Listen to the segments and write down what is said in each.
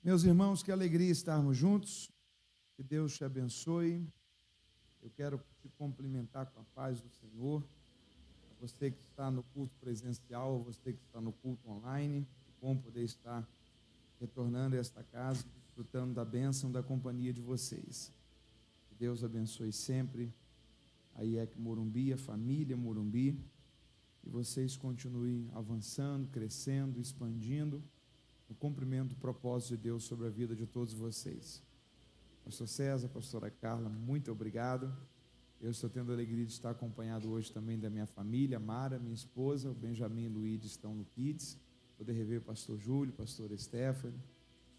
Meus irmãos, que alegria estarmos juntos, que Deus te abençoe. Eu quero te cumprimentar com a paz do Senhor, a você que está no culto presencial, a você que está no culto online. Que bom poder estar retornando a esta casa, desfrutando da bênção da companhia de vocês. Que Deus abençoe sempre a IEC Morumbi, a família Morumbi, e vocês continuem avançando, crescendo, expandindo no cumprimento do propósito de Deus sobre a vida de todos vocês. Pastor César, pastora Carla, muito obrigado. Eu estou tendo a alegria de estar acompanhado hoje também da minha família, Mara, minha esposa, o Benjamin e o Luiz estão no Kids, poder rever o pastor Júlio, pastor Stephanie.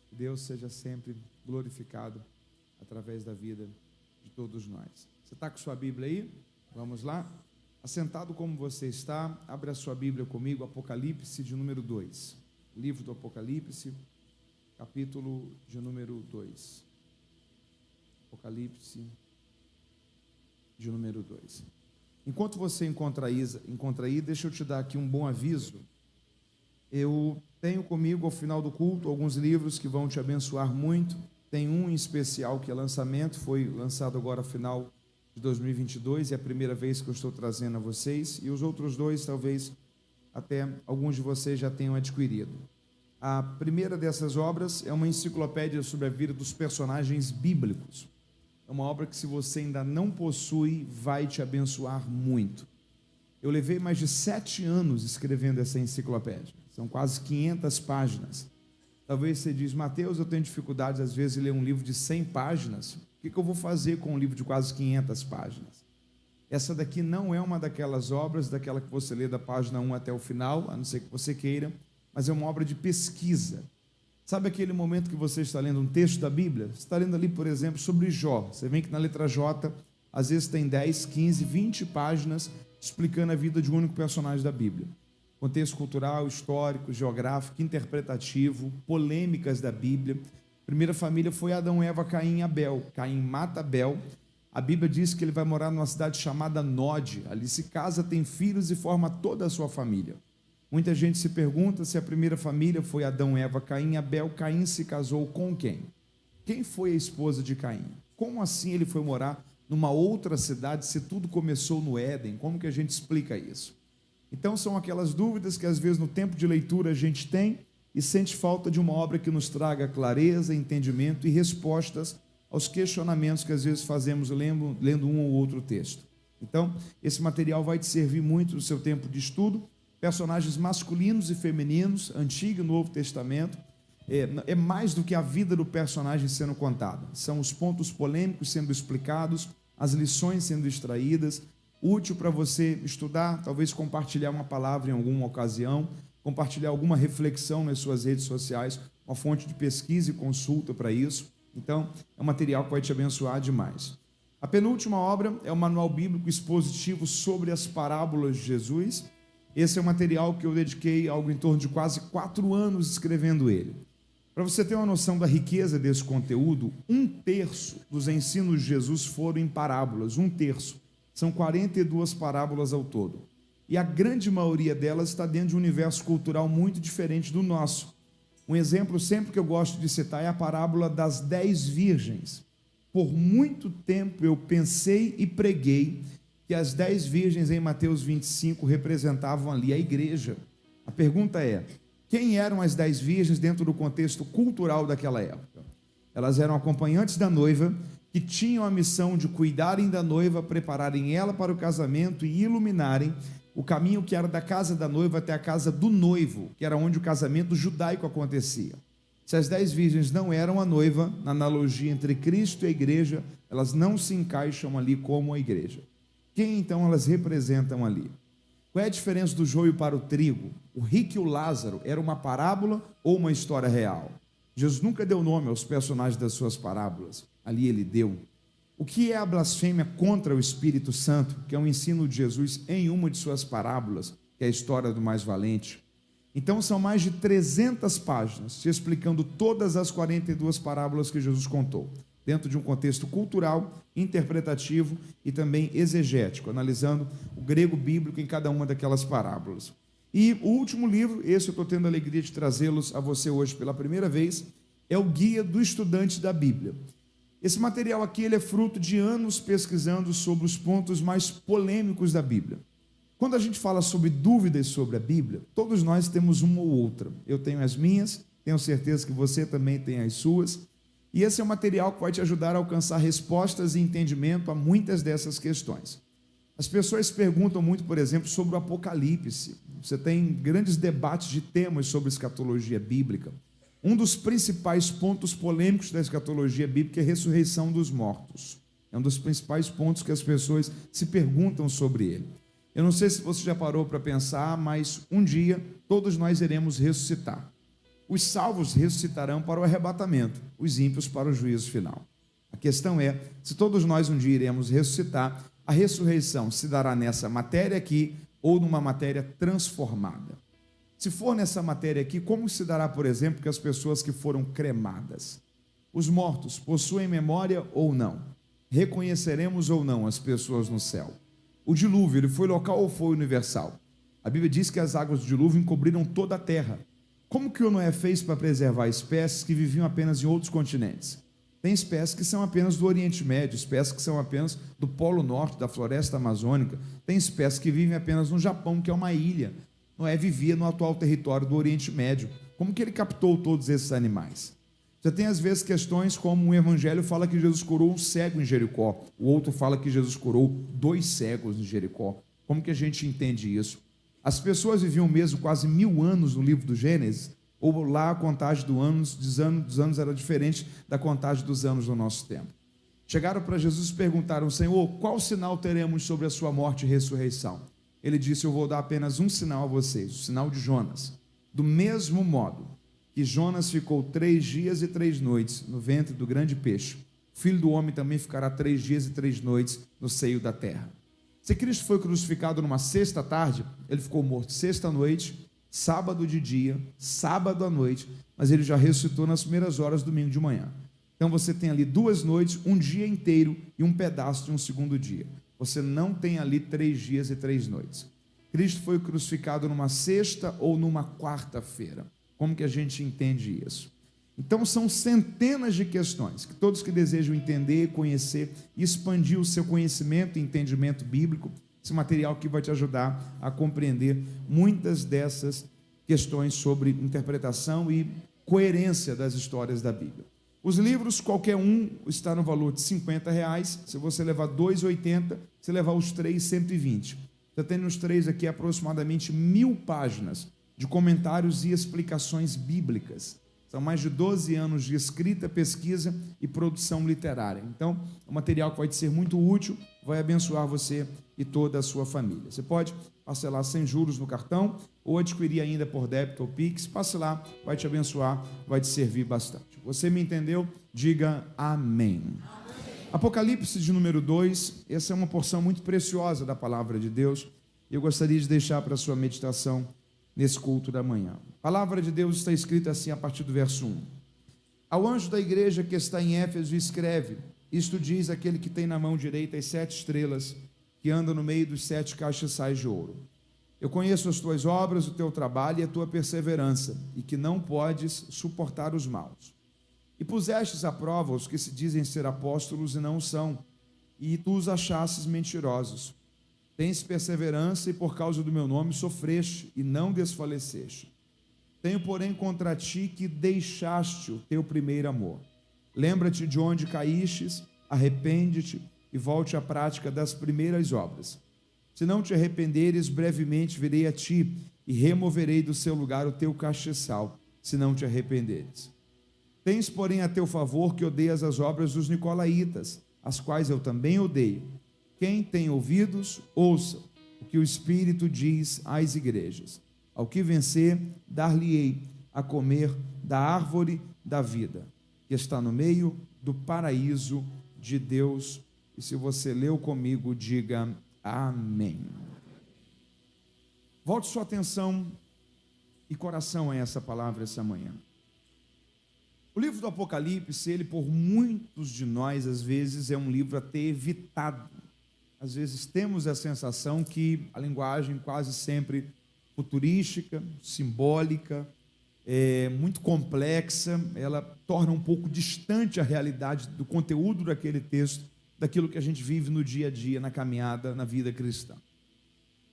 Que Deus seja sempre glorificado através da vida de todos nós. Você está com sua Bíblia aí? Vamos lá? Assentado como você está, abre a sua Bíblia comigo, Apocalipse de número 2. Livro do Apocalipse, capítulo de número 2. Apocalipse de número 2. Enquanto você encontra aí, deixa eu te dar aqui um bom aviso. Eu tenho comigo, ao final do culto, alguns livros que vão te abençoar muito. Tem um em especial que é lançamento, foi lançado agora no final de 2022, é a primeira vez que eu estou trazendo a vocês, e os outros dois, talvez, até alguns de vocês já tenham adquirido. A primeira dessas obras é uma enciclopédia sobre a vida dos personagens bíblicos. É uma obra que, se você ainda não possui, vai te abençoar muito. Eu levei mais de 7 anos escrevendo essa enciclopédia. São quase 500 páginas. Talvez você diz, Mateus, eu tenho dificuldades às vezes de ler um livro de 100 páginas. O que eu vou fazer com um livro de quase 500 páginas? Essa daqui não é uma daquelas obras, daquela que você lê da página 1 até o final, a não ser que você queira, mas é uma obra de pesquisa. Sabe aquele momento que você está lendo um texto da Bíblia? Você está lendo ali, por exemplo, sobre Jó. Você vê que na letra J, às vezes tem 10, 15, 20 páginas explicando a vida de um único personagem da Bíblia. Contexto cultural, histórico, geográfico, interpretativo, polêmicas da Bíblia. A primeira família foi Adão, Eva, Caim e Abel. Caim mata Abel. A Bíblia diz que ele vai morar numa cidade chamada Nod. Ali se casa, tem filhos e forma toda a sua família. Muita gente se pergunta se a primeira família foi Adão, Eva, Caim e Abel. Caim se casou com quem? Quem foi a esposa de Caim? Como assim ele foi morar numa outra cidade se tudo começou no Éden? Como que a gente explica isso? Então são aquelas dúvidas que às vezes no tempo de leitura a gente tem e sente falta de uma obra que nos traga clareza, entendimento e respostas aos questionamentos que às vezes fazemos lendo um ou outro texto. Então, esse material vai te servir muito no seu tempo de estudo. Personagens masculinos e femininos, Antigo e Novo Testamento, é mais do que a vida do personagem sendo contada. São os pontos polêmicos sendo explicados, as lições sendo extraídas, útil para você estudar, talvez compartilhar uma palavra em alguma ocasião, compartilhar alguma reflexão nas suas redes sociais, uma fonte de pesquisa e consulta para isso. Então, é um material que vai te abençoar demais. A penúltima obra é o Manual Bíblico Expositivo sobre as Parábolas de Jesus. Esse é um material que eu dediquei algo em torno de quase 4 anos escrevendo ele. Para você ter uma noção da riqueza desse conteúdo, 1/3 dos ensinos de Jesus foram em parábolas, 1/3. São 42 parábolas ao todo. E a grande maioria delas está dentro de um universo cultural muito diferente do nosso. Um exemplo sempre que eu gosto de citar é a parábola das 10 virgens. Por muito tempo eu pensei e preguei que as 10 virgens em Mateus 25 representavam ali a igreja. A pergunta é, quem eram as 10 virgens dentro do contexto cultural daquela época? Elas eram acompanhantes da noiva, que tinham a missão de cuidarem da noiva, prepararem ela para o casamento e iluminarem o caminho que era da casa da noiva até a casa do noivo, que era onde o casamento judaico acontecia. Se as 10 virgens não eram a noiva, na analogia entre Cristo e a igreja, elas não se encaixam ali como a igreja. Quem então elas representam ali? Qual é a diferença do joio para o trigo? O rico e o Lázaro era uma parábola ou uma história real? Jesus nunca deu nome aos personagens das suas parábolas. Ali ele deu. O que é a blasfêmia contra o Espírito Santo, que é um ensino de Jesus em uma de suas parábolas, que é a história do mais valente? Então são mais de 300 páginas, te explicando todas as 42 parábolas que Jesus contou, dentro de um contexto cultural, interpretativo e também exegético, analisando o grego bíblico em cada uma daquelas parábolas. E o último livro, esse eu estou tendo a alegria de trazê-los a você hoje pela primeira vez, é o guia do estudante da Bíblia. Esse material aqui ele é fruto de anos pesquisando sobre os pontos mais polêmicos da Bíblia. Quando a gente fala sobre dúvidas sobre a Bíblia, todos nós temos uma ou outra. Eu tenho as minhas, tenho certeza que você também tem as suas. E esse é um material que vai te ajudar a alcançar respostas e entendimento a muitas dessas questões. As pessoas perguntam muito, por exemplo, sobre o Apocalipse. Você tem grandes debates de temas sobre escatologia bíblica. Um dos principais pontos polêmicos da escatologia bíblica é a ressurreição dos mortos. É um dos principais pontos que as pessoas se perguntam sobre ele. Eu não sei se você já parou para pensar, mas um dia todos nós iremos ressuscitar. Os salvos ressuscitarão para o arrebatamento, os ímpios para o juízo final. A questão é, se todos nós um dia iremos ressuscitar, a ressurreição se dará nessa matéria aqui ou numa matéria transformada. Se for nessa matéria aqui, como se dará, por exemplo, que as pessoas que foram cremadas? Os mortos possuem memória ou não? Reconheceremos ou não as pessoas no céu? O dilúvio, ele foi local ou foi universal? A Bíblia diz que as águas do dilúvio encobriram toda a terra. Como que o Noé fez para preservar espécies que viviam apenas em outros continentes? Tem espécies que são apenas do Oriente Médio, espécies que são apenas do Polo Norte, da floresta amazônica. Tem espécies que vivem apenas no Japão, que é uma ilha. Noé vivia no atual território do Oriente Médio. Como que ele captou todos esses animais? Você tem às vezes questões como um evangelho fala que Jesus curou um cego em Jericó, o outro fala que Jesus curou 2 cegos em Jericó. Como que a gente entende isso? As pessoas viviam mesmo quase 1000 anos no livro do Gênesis, ou lá a contagem dos anos era diferente da contagem dos anos do nosso tempo. Chegaram para Jesus e perguntaram: Senhor, qual sinal teremos sobre a sua morte e ressurreição? Ele disse: eu vou dar apenas um sinal a vocês, o sinal de Jonas. Do mesmo modo que Jonas ficou 3 dias e 3 noites no ventre do grande peixe, o Filho do Homem também ficará 3 dias e 3 noites no seio da terra. Se Cristo foi crucificado numa sexta tarde, ele ficou morto sexta noite, sábado de dia, sábado à noite, mas ele já ressuscitou nas primeiras horas do domingo de manhã. Então você tem ali 2 noites, um dia inteiro e um pedaço de um segundo dia. Você não tem ali 3 dias e 3 noites. Cristo foi crucificado numa sexta ou numa quarta-feira. Como que a gente entende isso? Então são centenas de questões que todos que desejam entender, conhecer e expandir o seu conhecimento e entendimento bíblico, esse material aqui vai te ajudar a compreender muitas dessas questões sobre interpretação e coerência das histórias da Bíblia. Os livros, qualquer um, está no valor de R$50. Se você levar 2,80, se levar os 3, 120. Você tem nos 3 aqui aproximadamente 1000 páginas de comentários e explicações bíblicas. São mais de 12 anos de escrita, pesquisa e produção literária. Então, é um material que vai te ser muito útil, vai abençoar você e toda a sua família. Você pode parcelar sem juros no cartão ou adquirir ainda por débito ou Pix. Passe lá, vai te abençoar, vai te servir bastante. Você me entendeu? Diga amém. Apocalipse de número 2, essa é uma porção muito preciosa da palavra de Deus. Eu gostaria de deixar para a sua meditação nesse culto da manhã. A palavra de Deus está escrita assim a partir do verso 1. Ao anjo da igreja que está em Éfeso escreve: isto diz aquele que tem na mão direita as 7 estrelas, que anda no meio dos 7 castiçais de ouro. Eu conheço as tuas obras, o teu trabalho e a tua perseverança, e que não podes suportar os maus. E pusestes à prova os que se dizem ser apóstolos e não o são, e tu os achastes mentirosos. Tens perseverança e por causa do meu nome sofreste e não desfaleceste. Tenho, porém, contra ti que deixaste o teu primeiro amor. Lembra-te de onde caístes, arrepende-te e volte à prática das primeiras obras. Se não te arrependeres, brevemente virei a ti e removerei do seu lugar o teu castiçal, se não te arrependeres. Tens, porém, a teu favor que odeias as obras dos nicolaítas, as quais eu também odeio. Quem tem ouvidos, ouça o que o Espírito diz às igrejas. Ao que vencer, dar-lhe-ei a comer da árvore da vida, que está no meio do paraíso de Deus. E se você leu comigo, diga amém. Volte sua atenção e coração a essa palavra essa manhã. O livro do Apocalipse, ele por muitos de nós, às vezes, é um livro a ter evitado. Às vezes temos a sensação que a linguagem quase sempre futurística, simbólica, muito complexa, ela torna um pouco distante a realidade do conteúdo daquele texto, daquilo que a gente vive no dia a dia, na caminhada, na vida cristã.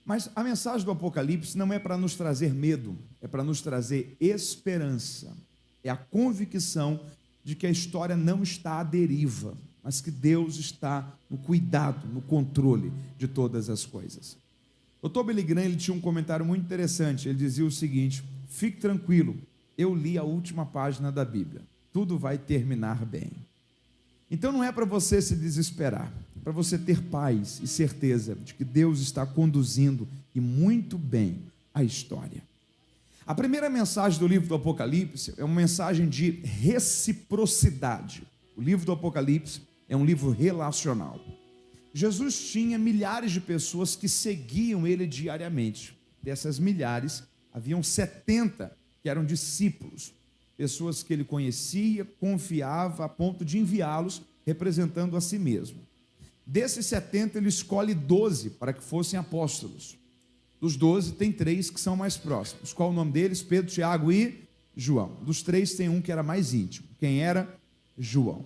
Mas a mensagem do Apocalipse não é para nos trazer medo, é para nos trazer esperança. É a convicção de que a história não está à deriva, mas que Deus está no cuidado, no controle de todas as coisas. O Dr. Billy Graham, ele tinha um comentário muito interessante. Ele dizia o seguinte: fique tranquilo, eu li a última página da Bíblia, tudo vai terminar bem. Então não é para você se desesperar, é para você ter paz e certeza de que Deus está conduzindo e muito bem a história. A primeira mensagem do livro do Apocalipse é uma mensagem de reciprocidade. O livro do Apocalipse é um livro relacional. Jesus tinha milhares de pessoas que seguiam ele diariamente. Dessas milhares, haviam 70 que eram discípulos, pessoas que ele conhecia, confiava, a ponto de enviá-los representando a si mesmo. Desses 70, ele escolhe 12 para que fossem apóstolos. Dos 12, tem 3 que são mais próximos. Qual o nome deles? Pedro, Tiago e João. Dos 3, tem um que era mais íntimo. Quem era? João.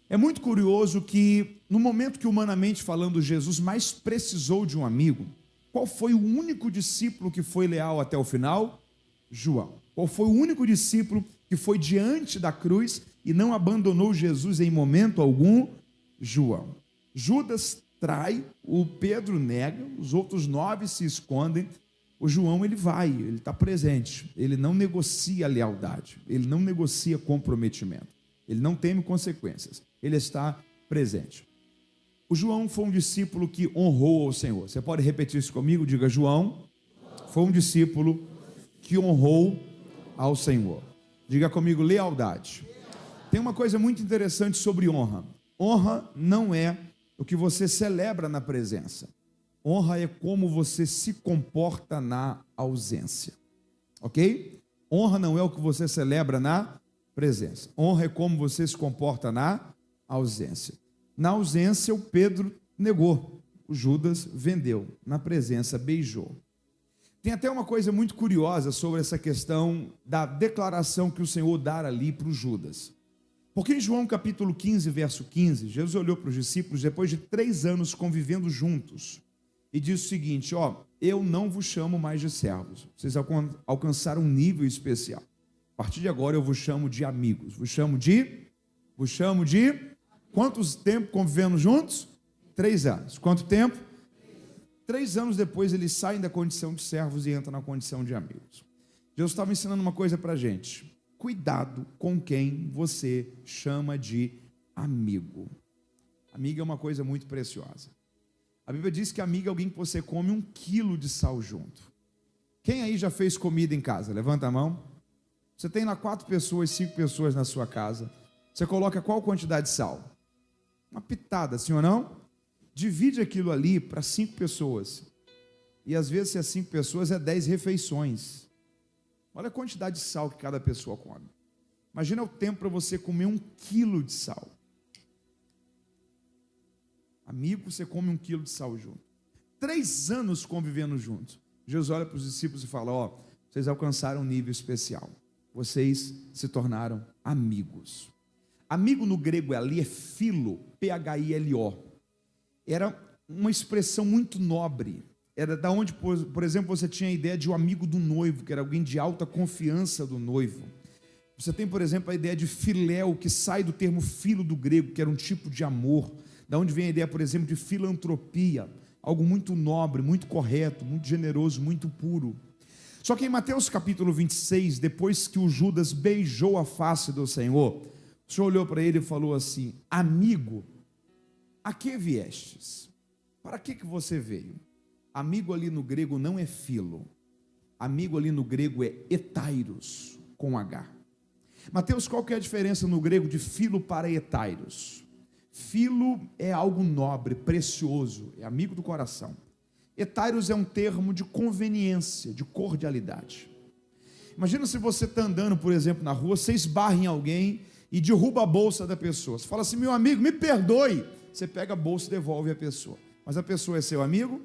É muito curioso que, no momento que, humanamente falando, Jesus mais precisou de um amigo, qual foi o único discípulo que foi leal até o final? João. Qual foi o único discípulo que foi diante da cruz e não abandonou Jesus em momento algum? João. Judas trai, o Pedro nega, os outros 9 se escondem. O João, ele vai, ele está presente, ele não negocia lealdade, ele não negocia comprometimento, ele não teme consequências, ele está presente. O João foi um discípulo que honrou ao Senhor. Você pode repetir isso comigo? Diga: João foi um discípulo que honrou ao Senhor. Diga comigo: lealdade. Tem uma coisa muito interessante sobre honra. Honra não é o que você celebra na presença. Honra é como você se comporta na ausência. Ok? Honra não é o que você celebra na presença. Honra é como você se comporta na ausência. Na ausência, o Pedro negou. O Judas vendeu. Na presença, beijou. Tem até uma coisa muito curiosa sobre essa questão da declaração que o Senhor dá ali para o Judas. Porque em João capítulo 15, verso 15, Jesus olhou para os discípulos depois de 3 anos convivendo juntos e disse o seguinte: eu não vos chamo mais de servos, vocês alcançaram um nível especial. A partir de agora eu vos chamo de amigos, vos chamo de quantos tempo convivendo juntos? 3 anos. Quanto tempo? 3 anos depois eles saem da condição de servos e entram na condição de amigos. Jesus estava ensinando uma coisa para a gente: cuidado com quem você chama de amigo. Amigo é uma coisa muito preciosa. A Bíblia diz que amigo é alguém que você come 1 quilo de sal junto. Quem aí já fez comida em casa? Levanta a mão. Você tem lá 4 pessoas, 5 pessoas na sua casa. Você coloca qual quantidade de sal? Uma pitada, sim ou não? Divide aquilo ali para 5 pessoas. E às vezes, se é 5 pessoas, é 10 refeições. Olha a quantidade de sal que cada pessoa come. Imagina o tempo para você comer 1 quilo de sal. Amigo, você come 1 quilo de sal junto. 3 anos convivendo juntos. Jesus olha para os discípulos e fala: vocês alcançaram um nível especial. Vocês se tornaram amigos. Amigo no grego ali é philo, P-H-I-L-O. Era uma expressão muito nobre. Era da onde, por exemplo, você tinha a ideia de um amigo do noivo, que era alguém de alta confiança do noivo. Você tem, por exemplo, a ideia de filéu, que sai do termo filo do grego, que era um tipo de amor. Da onde vem a ideia, por exemplo, de filantropia, algo muito nobre, muito correto, muito generoso, muito puro. Só que em Mateus capítulo 26, depois que o Judas beijou a face do Senhor, o Senhor olhou para ele e falou assim: amigo, a que viestes? Para que você veio? Amigo ali no grego não é filo. Amigo ali no grego é etairos, com H. Mateus, qual que é a diferença no grego de filo para etairos? Filo é algo nobre, precioso, é amigo do coração. Etairos é um termo de conveniência, de cordialidade. Imagina se você está andando, por exemplo, na rua, você esbarra em alguém e derruba a bolsa da pessoa. Você fala assim: meu amigo, me perdoe. Você pega a bolsa e devolve a pessoa. Mas a pessoa é seu amigo?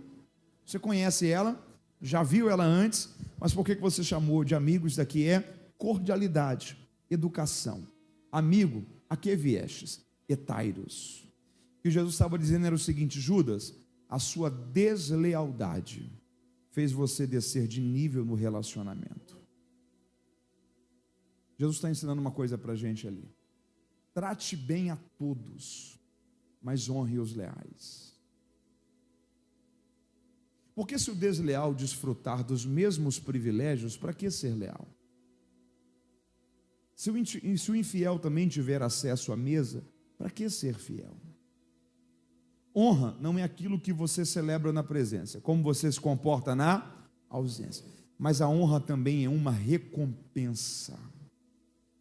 Você conhece ela? Já viu ela antes? Mas por que você chamou de amigo? Isso daqui é cordialidade, educação. Amigo, a que viestes? Etairos. O que Jesus estava dizendo era o seguinte: Judas, a sua deslealdade fez você descer de nível no relacionamento. Jesus está ensinando uma coisa para a gente ali: trate bem a todos, mas honre os leais. Porque se o desleal desfrutar dos mesmos privilégios, para que ser leal? Se o infiel também tiver acesso à mesa, para que ser fiel? Honra não é aquilo que você celebra na presença, como você se comporta na ausência. Mas a honra também é uma recompensa.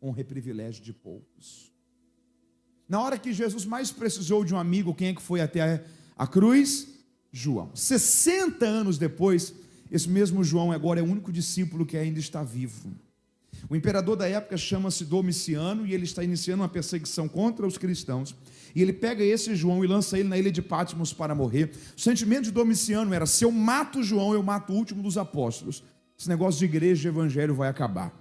Honra é privilégio de poucos. Na hora que Jesus mais precisou de um amigo, quem é que foi até a cruz? João. 60 anos depois, esse mesmo João agora é o único discípulo que ainda está vivo. O imperador da época chama-se Domiciano e ele está iniciando uma perseguição contra os cristãos. E ele pega esse João e lança ele na ilha de Patmos para morrer. O sentimento de Domiciano era: se eu mato João, eu mato o último dos apóstolos. Esse negócio de igreja e evangelho vai acabar.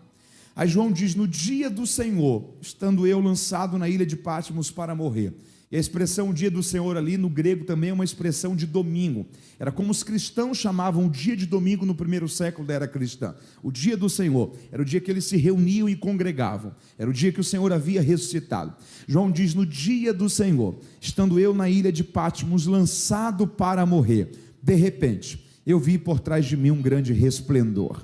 Aí João diz: no dia do Senhor, estando eu lançado na ilha de Patmos para morrer. E a expressão dia do Senhor ali no grego também é uma expressão de domingo. Era como os cristãos chamavam o dia de domingo no primeiro século da era cristã. O dia do Senhor era o dia que eles se reuniam e congregavam. Era o dia que o Senhor havia ressuscitado. João diz: no dia do Senhor, estando eu na ilha de Patmos lançado para morrer, de repente eu vi por trás de mim um grande resplendor.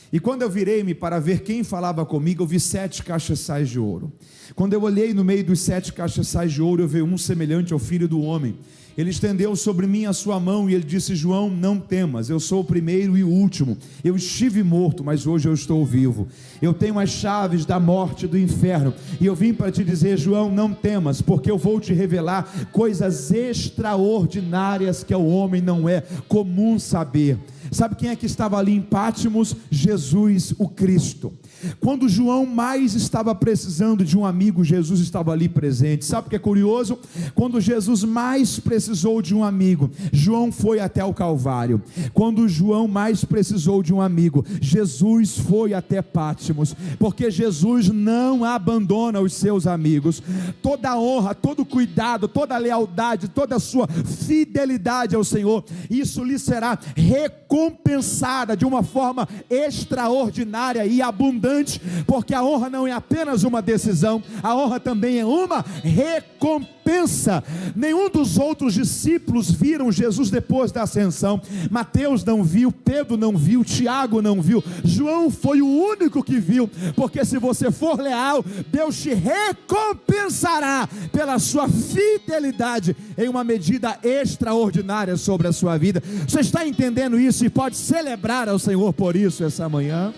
E quando eu virei-me para ver quem falava comigo, eu vi 7 castiçais de ouro. Quando eu olhei no meio dos 7 castiçais de ouro, eu vi um semelhante ao Filho do Homem. Ele estendeu sobre mim a sua mão e ele disse: João, não temas, eu sou o primeiro e o último. Eu estive morto, mas hoje eu estou vivo. Eu tenho as chaves da morte e do inferno. E eu vim para te dizer: João, não temas, porque eu vou te revelar coisas extraordinárias que ao homem não é comum saber. Sabe quem é que estava ali em Patmos? Jesus, o Cristo. Quando João mais estava precisando de um amigo, Jesus estava ali presente. Sabe o que é curioso? Quando Jesus mais precisou de um amigo, João foi até o Calvário. Quando João mais precisou de um amigo, Jesus foi até Patmos, porque Jesus não abandona os seus amigos. Toda a honra, todo o cuidado, toda a lealdade, toda a sua fidelidade ao Senhor, isso lhe será recompensada de uma forma extraordinária e abundante, porque a honra não é apenas uma decisão, a honra também é uma recompensa. Nenhum dos outros discípulos viram Jesus depois da ascensão. Mateus não viu, Pedro não viu, Tiago não viu, João foi o único que viu, porque se você for leal, Deus te recompensará pela sua fidelidade em uma medida extraordinária sobre a sua vida. Você está entendendo isso e pode celebrar ao Senhor por isso essa manhã?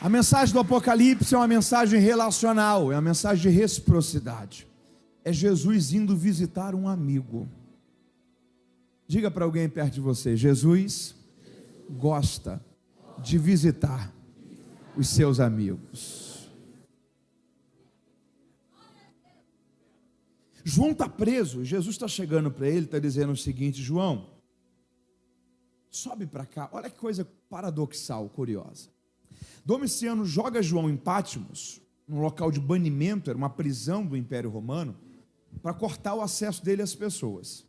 A mensagem do Apocalipse é uma mensagem relacional, é uma mensagem de reciprocidade. É Jesus indo visitar um amigo. Diga para alguém perto de você: Jesus gosta de visitar os seus amigos. João está preso, Jesus está chegando para ele, está dizendo o seguinte: João, sobe para cá. Olha que coisa paradoxal, curiosa. Domiciano joga João em Patmos, num local de banimento, era uma prisão do Império Romano, para cortar o acesso dele às pessoas.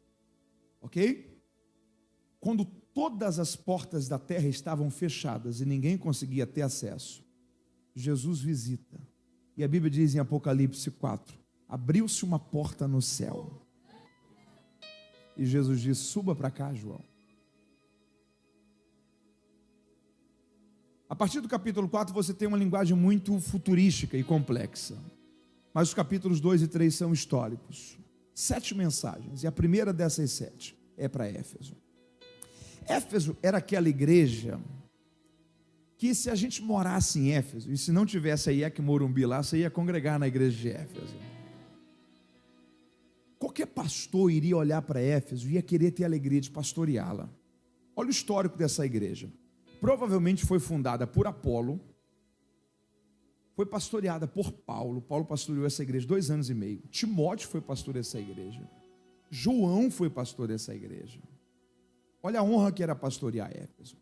Ok? Quando todas as portas da terra estavam fechadas e ninguém conseguia ter acesso, Jesus visita. E a Bíblia diz em Apocalipse 4, abriu-se uma porta no céu. E Jesus diz: suba para cá, João. A partir do capítulo 4 você tem uma linguagem muito futurística e complexa, mas os capítulos 2 e 3 são históricos. 7 mensagens, e a primeira dessas 7 é para Éfeso. Éfeso era aquela igreja que, se a gente morasse em Éfeso, e se não tivesse a IEC Morumbi lá, você ia congregar na igreja de Éfeso. Qualquer pastor iria olhar para Éfeso e ia querer ter a alegria de pastoreá-la. Olha o histórico dessa igreja. Provavelmente foi fundada por Apolo, foi pastoreada por Paulo. Paulo pastoreou essa igreja 2 anos e meio. Timóteo foi pastor dessa igreja. João foi pastor dessa igreja. Olha a honra que era pastorear Éfeso.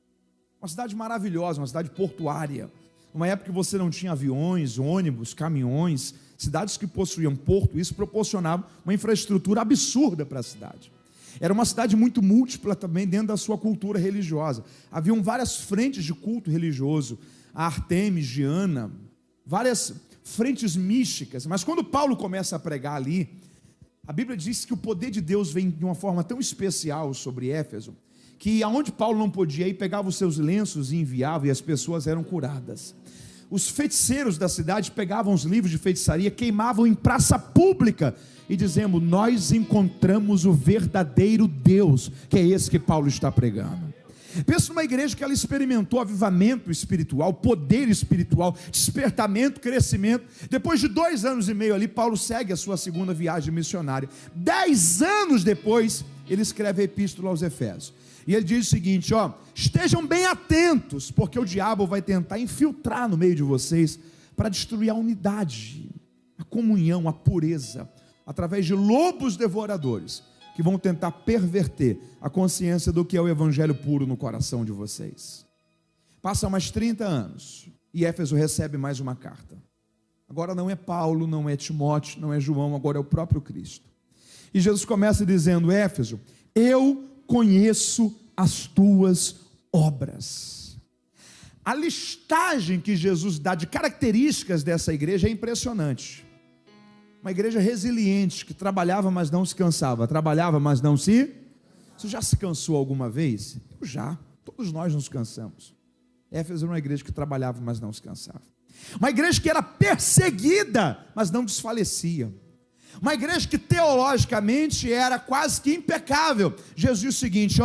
Uma cidade maravilhosa, uma cidade portuária. Numa época que você não tinha aviões, ônibus, caminhões, cidades que possuíam porto, isso proporcionava uma infraestrutura absurda para a cidade. Era uma cidade muito múltipla também dentro da sua cultura religiosa. Haviam várias frentes de culto religioso, a Artemis, Diana, várias frentes místicas. Mas quando Paulo começa a pregar ali, a Bíblia diz que o poder de Deus vem de uma forma tão especial sobre Éfeso, que aonde Paulo não podia ir, pegava os seus lenços e enviava, e as pessoas eram curadas. Os feiticeiros da cidade pegavam os livros de feitiçaria, queimavam em praça pública, e dizendo: nós encontramos o verdadeiro Deus, que é esse que Paulo está pregando. Pensa numa igreja que ela experimentou avivamento espiritual, poder espiritual, despertamento, crescimento. Depois de 2 anos e meio ali, Paulo segue a sua segunda viagem missionária. 10 anos depois, ele escreve a epístola aos Efésios. E ele diz o seguinte: estejam bem atentos, porque o diabo vai tentar infiltrar no meio de vocês, para destruir a unidade, a comunhão, a pureza, através de lobos devoradores, que vão tentar perverter a consciência do que é o evangelho puro no coração de vocês. Passam mais 30 anos, e Éfeso recebe mais uma carta. Agora não é Paulo, não é Timóteo, não é João, agora é o próprio Cristo. E Jesus começa dizendo: Éfeso, eu conheço as tuas obras. A listagem que Jesus dá de características dessa igreja é impressionante. Uma igreja resiliente, que trabalhava, mas não se cansava. Trabalhava, mas não se... Você já se cansou alguma vez? Eu já. Todos nós nos cansamos. Éfeso era uma igreja que trabalhava, mas não se cansava. Uma igreja que era perseguida, mas não desfalecia. Uma igreja que teologicamente era quase que impecável. Jesus disse o seguinte: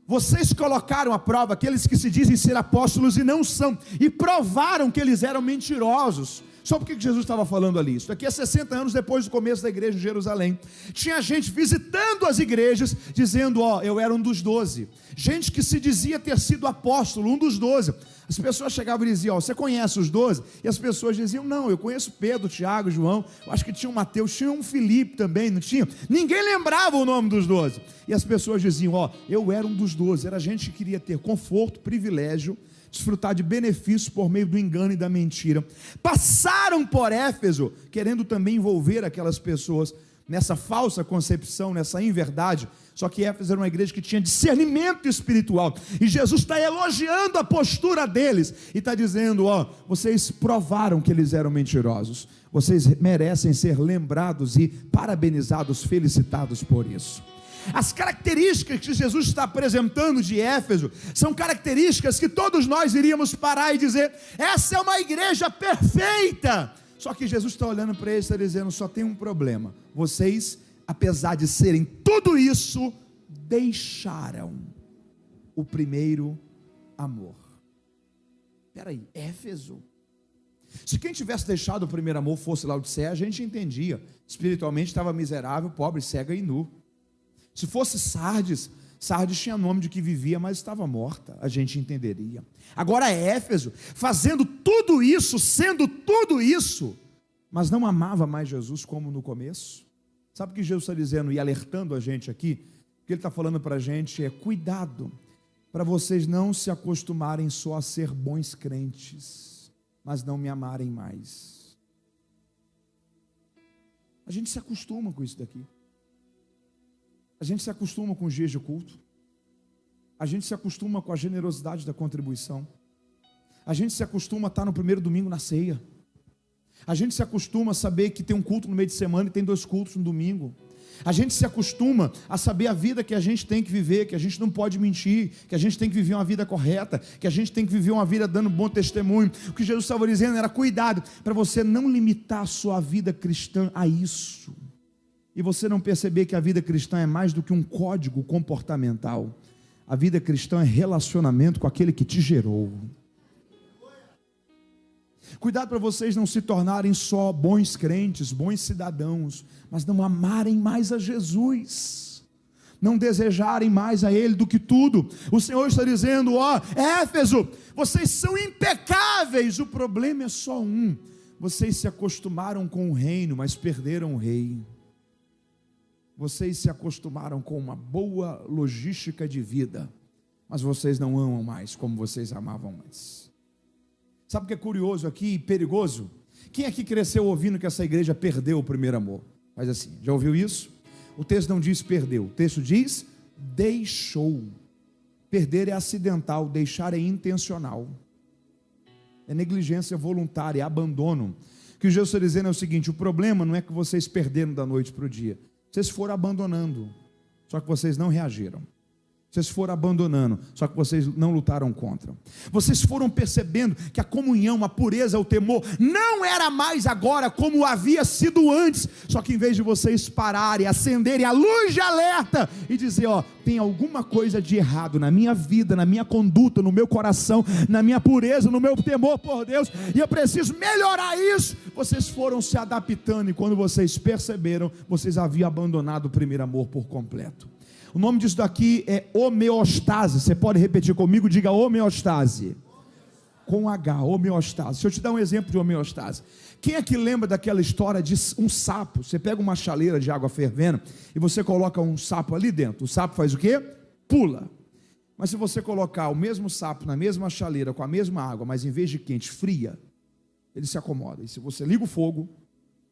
vocês colocaram à prova aqueles que se dizem ser apóstolos e não são, e provaram que eles eram mentirosos. Só por que Jesus estava falando ali? Isso daqui é 60 anos depois do começo da igreja de Jerusalém. Tinha gente visitando as igrejas, dizendo: eu era um dos 12. Gente que se dizia ter sido apóstolo, um dos 12. As pessoas chegavam e diziam: você conhece os 12? E as pessoas diziam: não, eu conheço Pedro, Tiago, João. Eu acho que tinha um Mateus, tinha um Filipe também, não tinha? Ninguém lembrava o nome dos 12. E as pessoas diziam: eu era um dos 12. Era gente que queria ter conforto, privilégio, desfrutar de benefícios por meio do engano e da mentira. Passaram por Éfeso, querendo também envolver aquelas pessoas nessa falsa concepção, nessa inverdade. Só que Éfeso era uma igreja que tinha discernimento espiritual, e Jesus está elogiando a postura deles, e está dizendo: vocês provaram que eles eram mentirosos, vocês merecem ser lembrados e parabenizados, felicitados por isso. As características que Jesus está apresentando de Éfeso são características que todos nós iríamos parar e dizer: essa é uma igreja perfeita. Só que Jesus está olhando para eles e está dizendo: só tem um problema. Vocês, apesar de serem tudo isso, deixaram o primeiro amor. Espera aí, Éfeso? Se quem tivesse deixado o primeiro amor fosse Laodiceia, a gente entendia. Espiritualmente estava miserável, pobre, cega e nu. Se fosse Sardes, Sardes tinha nome de que vivia, mas estava morta, a gente entenderia. Agora Éfeso, fazendo tudo isso, sendo tudo isso, mas não amava mais Jesus como no começo. Sabe o que Jesus está dizendo e alertando a gente aqui? O que ele está falando para a gente é: cuidado, para vocês não se acostumarem só a ser bons crentes, mas não me amarem mais. A gente se acostuma com isso daqui. A gente se acostuma com os dias de culto. A gente se acostuma com a generosidade da contribuição. A gente se acostuma a estar no primeiro domingo na ceia. A gente se acostuma a saber que tem um culto no meio de semana e tem 2 cultos no domingo. A gente se acostuma a saber a vida que a gente tem que viver, que a gente não pode mentir, que a gente tem que viver uma vida correta, que a gente tem que viver uma vida dando bom testemunho. O que Jesus estava dizendo era: cuidado, para você não limitar a sua vida cristã a isso. E você não perceber que a vida cristã é mais do que um código comportamental. A vida cristã é relacionamento com aquele que te gerou. Cuidado para vocês não se tornarem só bons crentes, bons cidadãos, mas não amarem mais a Jesus, não desejarem mais a Ele do que tudo. O Senhor está dizendo: Éfeso, vocês são impecáveis, o problema é só um: vocês se acostumaram com o reino, mas perderam o rei. Vocês se acostumaram com uma boa logística de vida, mas vocês não amam mais como vocês amavam antes. Sabe o que é curioso aqui e perigoso? Quem aqui cresceu ouvindo que essa igreja perdeu o primeiro amor? Faz assim, já ouviu isso? O texto não diz perdeu, o texto diz deixou. Perder é acidental, deixar é intencional. É negligência voluntária, é abandono. O que Jesus está dizendo é o seguinte: o problema não é que vocês perderam da noite para o dia, vocês foram abandonando, só que vocês não reagiram. Vocês foram abandonando, só que vocês não lutaram contra. Vocês foram percebendo que a comunhão, a pureza, o temor não era mais agora como havia sido antes. Só que em vez de vocês pararem, acenderem a luz de alerta e dizer, ó, tem alguma coisa de errado na minha vida, na minha conduta, no meu coração, na minha pureza, no meu temor por Deus, e eu preciso melhorar isso. Vocês foram se adaptando e quando vocês perceberam, vocês haviam abandonado o primeiro amor por completo. O nome disso daqui é homeostase. Você pode repetir comigo? Diga homeostase. Com H, homeostase. Deixa eu te dar um exemplo de homeostase. Quem é que lembra daquela história de um sapo? Você pega uma chaleira de água fervendo e você coloca um sapo ali dentro. O sapo faz o quê? Pula. Mas se você colocar o mesmo sapo na mesma chaleira com a mesma água, mas em vez de quente, fria, ele se acomoda. E se você liga o fogo,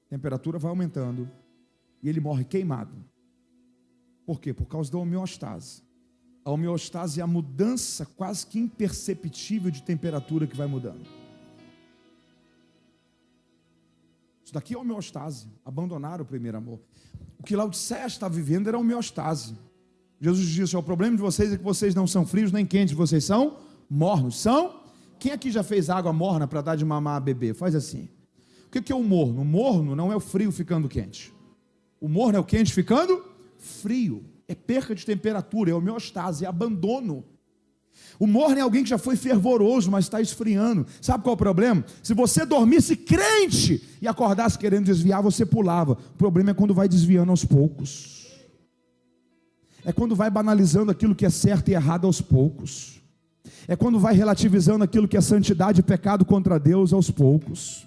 a temperatura vai aumentando e ele morre queimado. Por quê? Por causa da homeostase. A homeostase é a mudança quase que imperceptível de temperatura que vai mudando. Isso daqui é homeostase. Abandonaram o primeiro amor. O que Laodiceia está vivendo era homeostase. Jesus disse, o problema de vocês é que vocês não são frios nem quentes, vocês são mornos. São? Quem aqui já fez água morna para dar de mamar a bebê? Faz assim. O que é o morno? O morno não é o frio ficando quente. O morno é o quente ficando frio, é perca de temperatura, é homeostase, é abandono. O morno é alguém que já foi fervoroso, mas está esfriando. Sabe qual é o problema? Se você dormisse crente e acordasse querendo desviar, você pulava. O problema é quando vai desviando aos poucos. É quando vai banalizando aquilo que é certo e errado aos poucos. É quando vai relativizando aquilo que é santidade e pecado contra Deus aos poucos.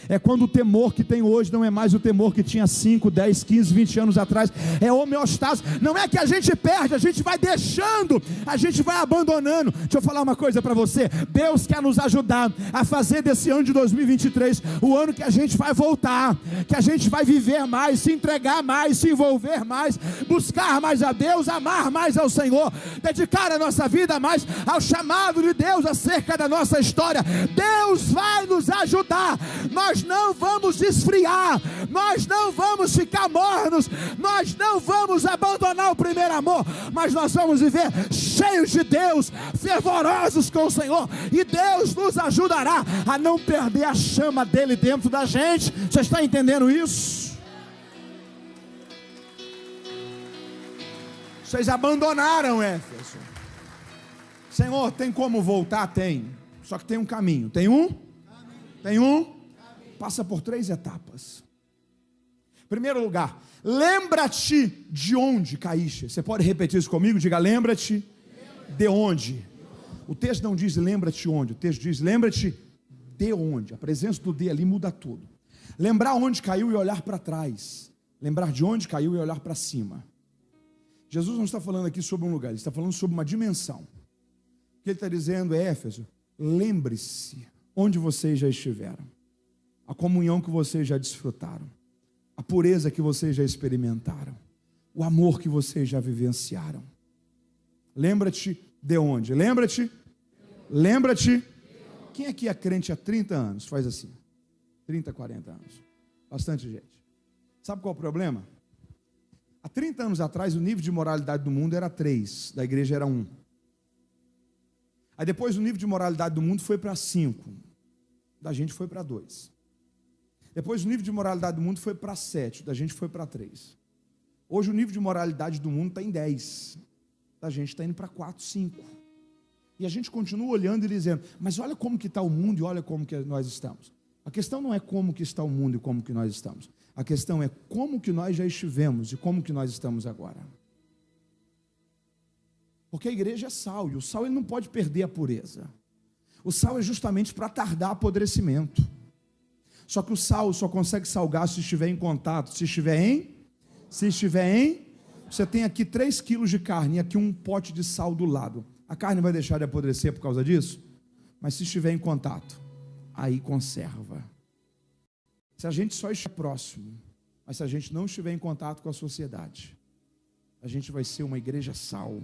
É quando o temor que tem hoje não é mais o temor que tinha 5, 10, 15, 20 anos atrás. É homeostase. Não é que a gente perde, a gente vai deixando, a gente vai abandonando. Deixa eu falar uma coisa para você. Deus quer nos ajudar a fazer desse ano de 2023 o ano que a gente vai voltar, que a gente vai viver mais, se entregar mais, se envolver mais, buscar mais a Deus, amar mais ao Senhor, dedicar a nossa vida mais ao chamado de Deus acerca da nossa história. Deus vai nos ajudar. Nós não vamos esfriar, nós não vamos ficar mornos, nós não vamos abandonar o primeiro amor, mas nós vamos viver cheios de Deus, fervorosos com o Senhor, e Deus nos ajudará a não perder a chama dele dentro da gente. Você está entendendo isso? Vocês abandonaram Éfeso. Senhor, tem como voltar? Tem, só que tem um caminho. Passa por 3 etapas. Primeiro lugar, lembra-te de onde caíste. Você pode repetir isso comigo? Diga, lembra-te de onde. O texto não diz lembra-te onde, o texto diz lembra-te de onde. A presença do de ali muda tudo. Lembrar onde caiu e olhar para trás. Lembrar de onde caiu e olhar para cima. Jesus não está falando aqui sobre um lugar, ele está falando sobre uma dimensão. O que ele está dizendo é, Éfeso, lembre-se onde vocês já estiveram. A comunhão que vocês já desfrutaram, a pureza que vocês já experimentaram, o amor que vocês já vivenciaram. Lembra-te de onde? Lembra-te. Quem aqui é crente há 30 anos? Faz assim, 30, 40 anos. Bastante gente. Sabe qual é o problema? Há 30 anos atrás, o nível de moralidade do mundo era 3, da igreja era 1. Aí depois o nível de moralidade do mundo foi para 5, da gente foi para 2. Depois o nível de moralidade do mundo foi para 7, da gente foi para 3. Hoje o nível de moralidade do mundo está em 10, da gente está indo para 4, 5. E a gente continua olhando e dizendo, mas olha como que está o mundo e olha como que nós estamos. A questão não é como que está o mundo e como que nós estamos. A questão é como que nós já estivemos e como que nós estamos agora. Porque a igreja é sal, e o sal ele não pode perder a pureza. O sal é justamente para tardar apodrecimento. Só que o sal só consegue salgar se estiver em contato, se estiver em, você tem aqui 3 quilos de carne e aqui um pote de sal do lado. A carne vai deixar de apodrecer por causa disso? Mas se estiver em contato, aí conserva. Se a gente só estiver próximo, mas se a gente não estiver em contato com a sociedade, a gente vai ser uma igreja sal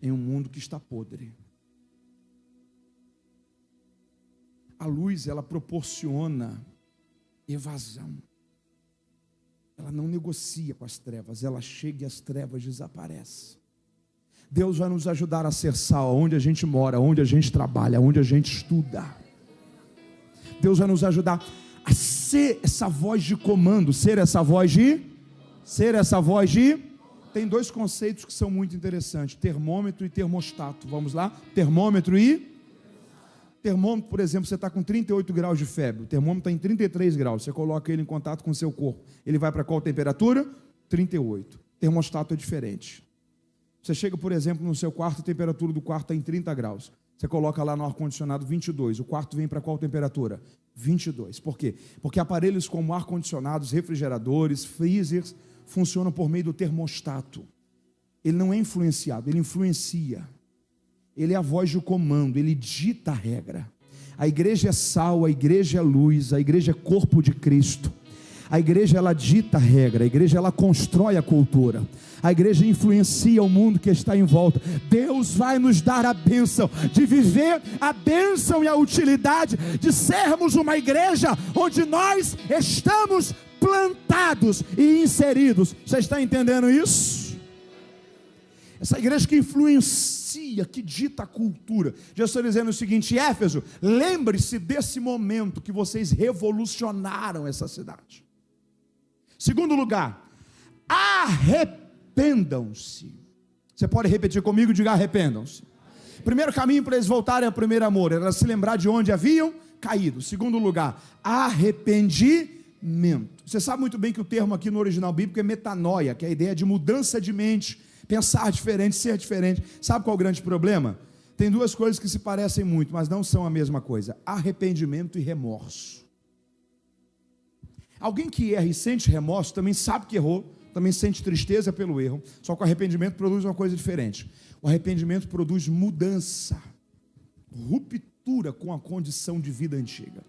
em um mundo que está podre. A luz, ela proporciona evasão. Ela não negocia com as trevas, ela chega e as trevas desaparecem. Deus vai nos ajudar a ser sal, onde a gente mora, onde a gente trabalha, onde a gente estuda. Deus vai nos ajudar a ser essa voz de comando, ser essa voz de... Tem dois conceitos que são muito interessantes, termômetro e termostato. Vamos lá? Termômetro e... Termômetro, por exemplo, você está com 38 graus de febre, o termômetro está em 33 graus, você coloca ele em contato com o seu corpo, ele vai para qual temperatura? 38. Termostato é diferente. Você chega, por exemplo, no seu quarto, a temperatura do quarto está em 30 graus, você coloca lá no ar-condicionado 22, o quarto vem para qual temperatura? 22. Por quê? Porque aparelhos como ar-condicionados, refrigeradores, freezers, funcionam por meio do termostato. Ele não é influenciado, ele influencia. Ele é a voz do comando, ele dita a regra. A igreja é sal, a igreja é luz, a igreja é corpo de Cristo. A igreja, ela dita a regra, a igreja, ela constrói a cultura. A igreja influencia o mundo que está em volta. Deus vai nos dar a bênção de viver a bênção e a utilidade de sermos uma igreja onde nós estamos plantados e inseridos. Você está entendendo isso? Essa igreja que influencia, que dita a cultura. Jesus está dizendo o seguinte: Éfeso, lembre-se desse momento que vocês revolucionaram essa cidade. Segundo lugar, arrependam-se. Você pode repetir comigo? Diga: arrependam-se. Primeiro caminho para eles voltarem ao primeiro amor era se lembrar de onde haviam caído. Segundo lugar, arrependimento. Você sabe muito bem que o termo aqui no original bíblico é metanoia, que é a ideia de mudança de mente, pensar diferente, ser diferente. Sabe qual é o grande problema? Tem duas coisas que se parecem muito, mas não são a mesma coisa: arrependimento e remorso. Alguém que erra e sente remorso também sabe que errou, também sente tristeza pelo erro, só que o arrependimento produz uma coisa diferente. O arrependimento produz mudança, ruptura com a condição de vida antiga.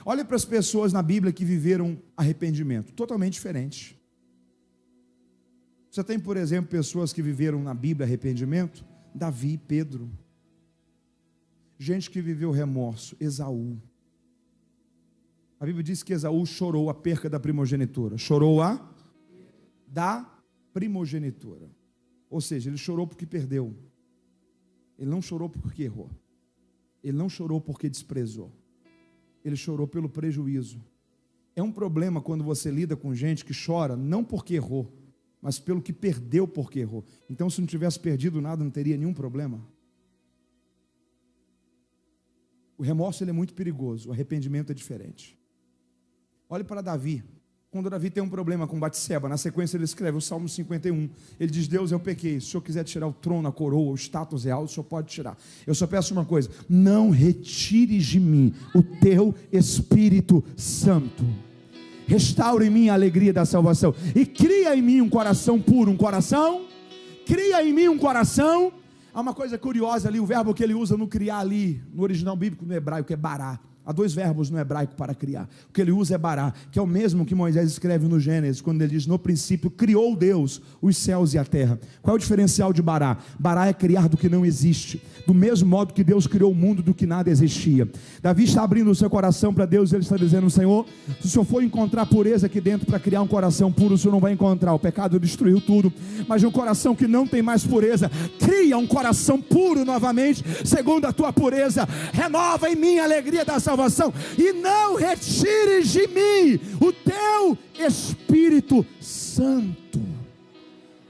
Olha para as pessoas na Bíblia que viveram arrependimento, totalmente diferente. Você tem, por exemplo, pessoas que viveram na Bíblia arrependimento, Davi e Pedro. Gente que viveu remorso, Esaú. A Bíblia diz que Esaú chorou a perca da primogenitura. Chorou da primogenitura. Ou seja, ele chorou porque perdeu. Ele não chorou porque errou. Ele não chorou porque desprezou. Ele chorou pelo prejuízo. É um problema quando você lida com gente que chora não porque errou, mas pelo que perdeu porque errou. Então, se não tivesse perdido nada, não teria nenhum problema. O remorso, ele é muito perigoso, o arrependimento é diferente. Olhe para Davi. Quando Davi tem um problema com Batseba, na sequência ele escreve o Salmo 51. Ele diz: Deus, eu pequei. Se o Senhor quiser tirar o trono, a coroa, o status real, o Senhor pode tirar. Eu só peço uma coisa: não retires de mim o teu Espírito Santo. Restaura em mim a alegria da salvação e cria em mim um coração puro, cria em mim um coração. Há uma coisa curiosa ali, o verbo que ele usa no criar ali, no original bíblico, no hebraico, é bará. Há dois verbos no hebraico para criar. O que ele usa é bará, que é o mesmo que Moisés escreve no Gênesis, quando ele diz: no princípio criou Deus os céus e a terra. Qual é o diferencial de bará? Bará é criar do que não existe, do mesmo modo que Deus criou o mundo do que nada existia. Davi está abrindo o seu coração para Deus, ele está dizendo: Senhor, se o Senhor for encontrar pureza aqui dentro para criar um coração puro, o Senhor não vai encontrar. O pecado destruiu tudo, mas um coração que não tem mais pureza, cria um coração puro novamente, segundo a tua pureza. Renova em mim a alegria da salvação e não retires de mim o teu Espírito Santo.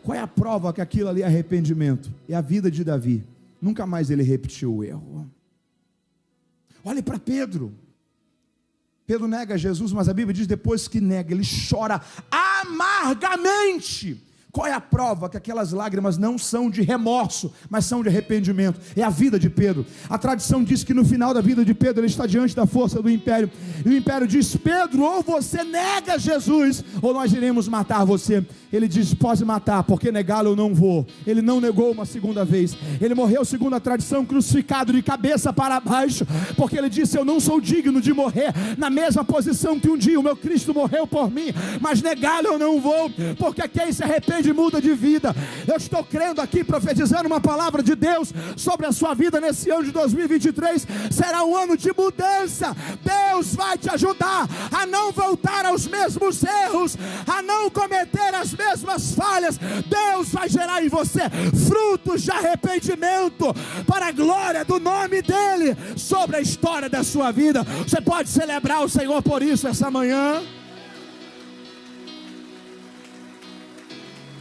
Qual é a prova que aquilo ali é arrependimento? É a vida de Davi. Nunca mais ele repetiu o erro. Olhe para Pedro. Pedro nega Jesus, mas a Bíblia diz: depois que nega, ele chora amargamente. Qual é a prova que aquelas lágrimas não são de remorso, mas são de arrependimento? É a vida de Pedro. A tradição diz que no final da vida de Pedro, ele está diante da força do império, e o império diz: Pedro, ou você nega Jesus, ou nós iremos matar você. Ele diz: pode matar, porque negá-lo eu não vou. Ele não negou uma segunda vez. Ele morreu, segundo a tradição, crucificado de cabeça para baixo, porque ele disse: eu não sou digno de morrer na mesma posição que um dia o meu Cristo morreu por mim, mas negá-lo eu não vou, porque quem se arrepende muda de vida. Eu estou crendo aqui, profetizando uma palavra de Deus sobre a sua vida nesse ano de 2023. Será um ano de mudança. Deus vai te ajudar a não voltar aos mesmos erros, a não cometer as mesmas falhas. Deus vai gerar em você frutos de arrependimento para a glória do nome dele sobre a história da sua vida. Você pode celebrar o Senhor por isso essa manhã.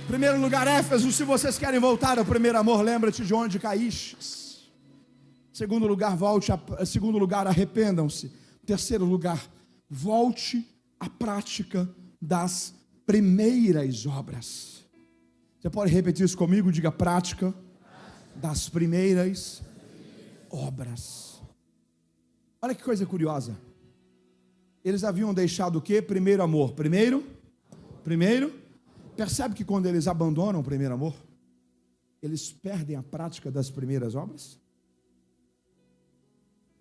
Primeiro lugar, Éfeso, se vocês querem voltar ao primeiro amor, lembra-te de onde caístes. Segundo lugar, arrependam-se. Terceiro lugar, volte à prática das primeiras obras. Você pode repetir isso comigo? Diga: prática das primeiras obras. Olha que coisa curiosa. Eles haviam deixado o quê? Primeiro amor. Primeiro. Percebe que quando eles abandonam o primeiro amor, eles perdem a prática das primeiras obras?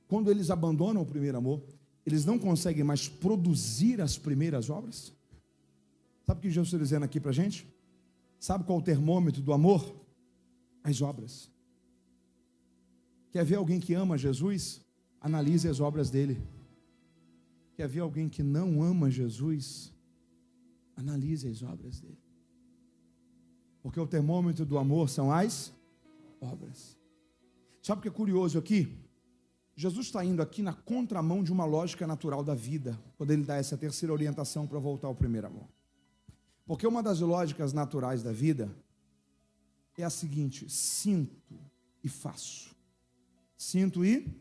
Quando eles abandonam o primeiro amor, eles não conseguem mais produzir as primeiras obras? Sabe o que Jesus está dizendo aqui para a gente? Sabe qual é o termômetro do amor? As obras. Quer ver alguém que ama Jesus? Analise as obras dele. Quer ver alguém que não ama Jesus? Analise as obras dele. Porque o termômetro do amor são as obras. Sabe o que é curioso aqui? Jesus está indo aqui na contramão de uma lógica natural da vida, quando ele dá essa terceira orientação para voltar ao primeiro amor. Porque uma das lógicas naturais da vida é a seguinte: sinto e faço. Sinto e.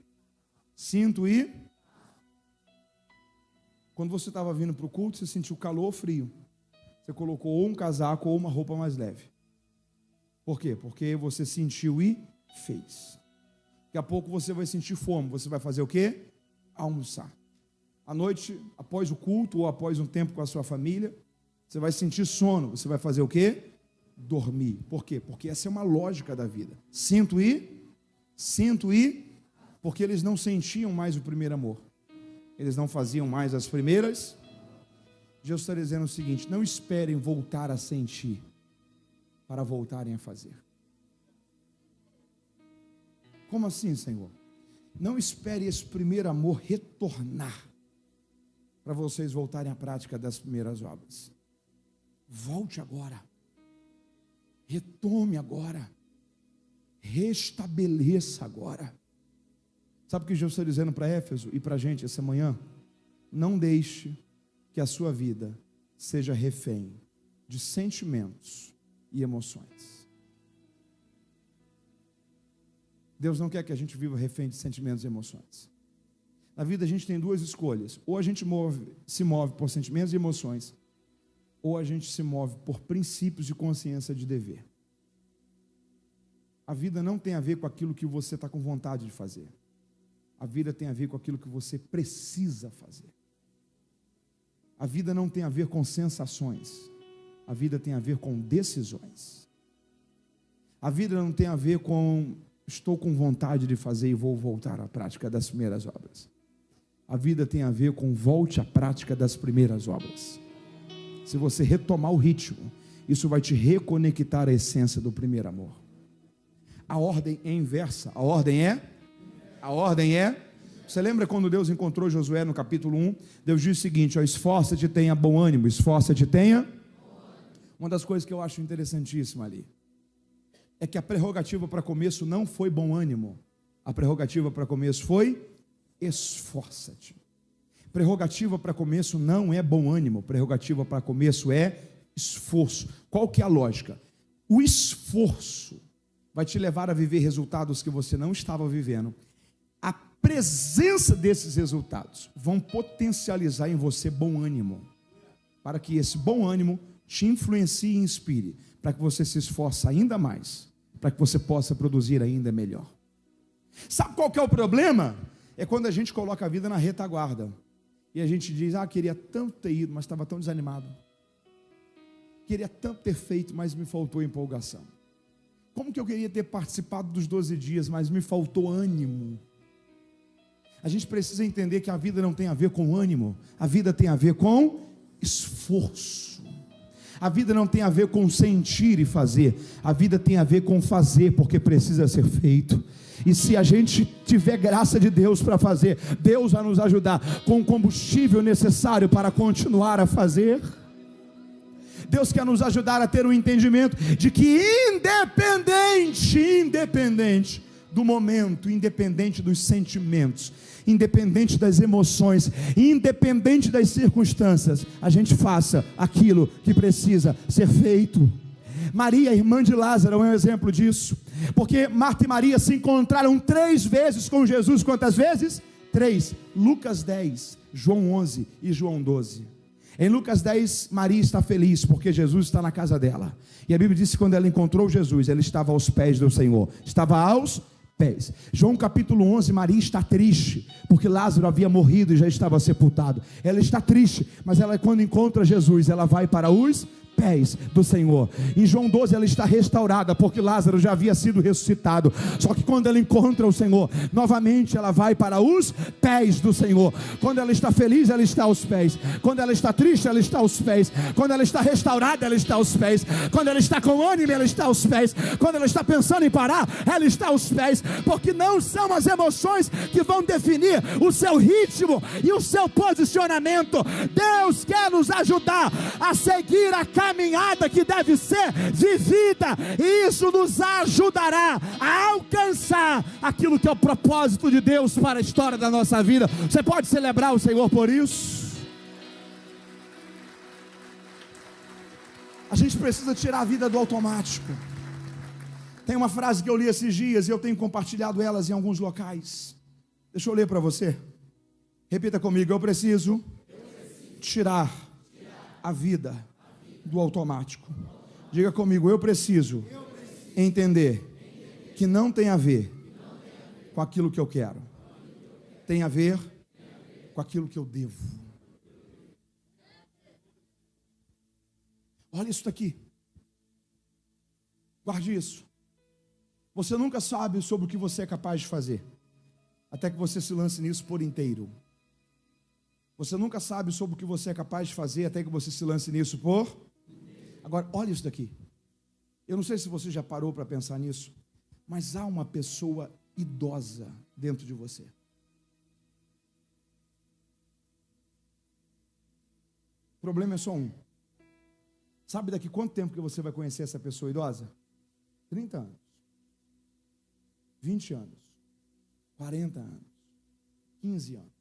Quando você estava vindo para o culto, você sentiu calor ou frio. Você colocou ou um casaco ou uma roupa mais leve. Por quê? Porque você sentiu e fez. Daqui a pouco você vai sentir fome. Você vai fazer o quê? Almoçar. À noite, após o culto ou após um tempo com a sua família, você vai sentir sono. Você vai fazer o quê? Dormir. Por quê? Porque essa é uma lógica da vida. Sinto e, porque eles não sentiam mais o primeiro amor. Eles não faziam mais as primeiras. Jesus está dizendo o seguinte: não esperem voltar a sentir para voltarem a fazer. Como assim, Senhor? Não espere esse primeiro amor retornar para vocês voltarem à prática das primeiras obras. Volte agora. Retome agora. Restabeleça agora. Sabe o que Jesus está dizendo para Éfeso e para a gente essa manhã? Não deixe que a sua vida seja refém de sentimentos e emoções. Deus não quer que a gente viva refém de sentimentos e emoções. Na vida a gente tem duas escolhas: ou a gente se move por sentimentos e emoções, ou a gente se move por princípios de consciência de dever. A vida não tem a ver com aquilo que você está com vontade de fazer. A vida tem a ver com aquilo que você precisa fazer. A vida não tem a ver com sensações. A vida tem a ver com decisões. A vida não tem a ver com estou com vontade de fazer e vou voltar à prática das primeiras obras. A vida tem a ver com volte à prática das primeiras obras. Se você retomar o ritmo, isso vai te reconectar à essência do primeiro amor. A ordem é inversa. A ordem é. Você lembra quando Deus encontrou Josué no capítulo 1? Deus diz o seguinte: ó, esforça-te, tenha bom ânimo. Esforça-te, tenha. Uma das coisas que eu acho interessantíssima ali é que a prerrogativa para começo não foi bom ânimo. A prerrogativa para começo foi esforça-te. Prerrogativa para começo não é bom ânimo. Prerrogativa para começo é esforço. Qual que é a lógica? O esforço vai te levar a viver resultados que você não estava vivendo. A presença desses resultados vão potencializar em você bom ânimo, para que esse bom ânimo te influencie e inspire, para que você se esforce ainda mais, para que você possa produzir ainda melhor. Sabe qual que é o problema? É quando a gente coloca a vida na retaguarda, e a gente diz, queria tanto ter ido, mas estava tão desanimado. Queria tanto ter feito, mas me faltou empolgação. Como que eu queria ter participado dos 12 dias, mas me faltou ânimo. A gente precisa entender que a vida não tem a ver com ânimo, a vida tem a ver com esforço. A vida não tem a ver com sentir e fazer, a vida tem a ver com fazer, porque precisa ser feito. E se a gente tiver graça de Deus para fazer, Deus vai nos ajudar com o combustível necessário para continuar a fazer. Deus quer nos ajudar a ter um entendimento de que independente do momento, independente dos sentimentos, independente das emoções, independente das circunstâncias, a gente faça aquilo que precisa ser feito. Maria, irmã de Lázaro, é um exemplo disso, porque Marta e Maria se encontraram 3 vezes com Jesus. Quantas vezes? 3. Lucas 10, João 11 e João 12. Em Lucas 10, Maria está feliz porque Jesus está na casa dela, e a Bíblia diz que quando ela encontrou Jesus, ela estava aos pés do Senhor, estava aos pés. João capítulo 11, Maria está triste porque Lázaro havia morrido e já estava sepultado. Ela está triste, mas ela, quando encontra Jesus, ela vai para os pés do Senhor. Em João 12 ela está restaurada porque Lázaro já havia sido ressuscitado. Só que quando ela encontra o Senhor, novamente ela vai para os pés do Senhor. Quando ela está feliz, ela está aos pés. Quando ela está triste, ela está aos pés. Quando ela está restaurada, ela está aos pés. Quando ela está com ânimo, ela está aos pés. Quando ela está pensando em parar, ela está aos pés. Porque não são as emoções que vão definir o seu ritmo e o seu posicionamento. Deus quer nos ajudar a seguir a caminhada que deve ser vivida, e isso nos ajudará a alcançar aquilo que é o propósito de Deus para a história da nossa vida. Você pode celebrar o Senhor por isso? A gente precisa tirar a vida do automático. Tem uma frase que eu li esses dias e eu tenho compartilhado elas em alguns locais. Deixa eu ler para você. Repita comigo: eu preciso tirar a vida do automático. Diga comigo: eu preciso entender que não tem a ver com aquilo que eu quero, tem a ver com aquilo que eu devo. Olha isso daqui, guarde isso. Você nunca sabe sobre o que você é capaz de fazer, até que você se lance nisso por inteiro. Você nunca sabe sobre o que você é capaz de fazer, até que você se lance nisso por... Agora, olha isso daqui. Eu não sei se você já parou para pensar nisso, mas há uma pessoa idosa dentro de você. O problema é só um. Sabe daqui quanto tempo que você vai conhecer essa pessoa idosa? 30 anos. 20 anos. 40 anos. 15 anos.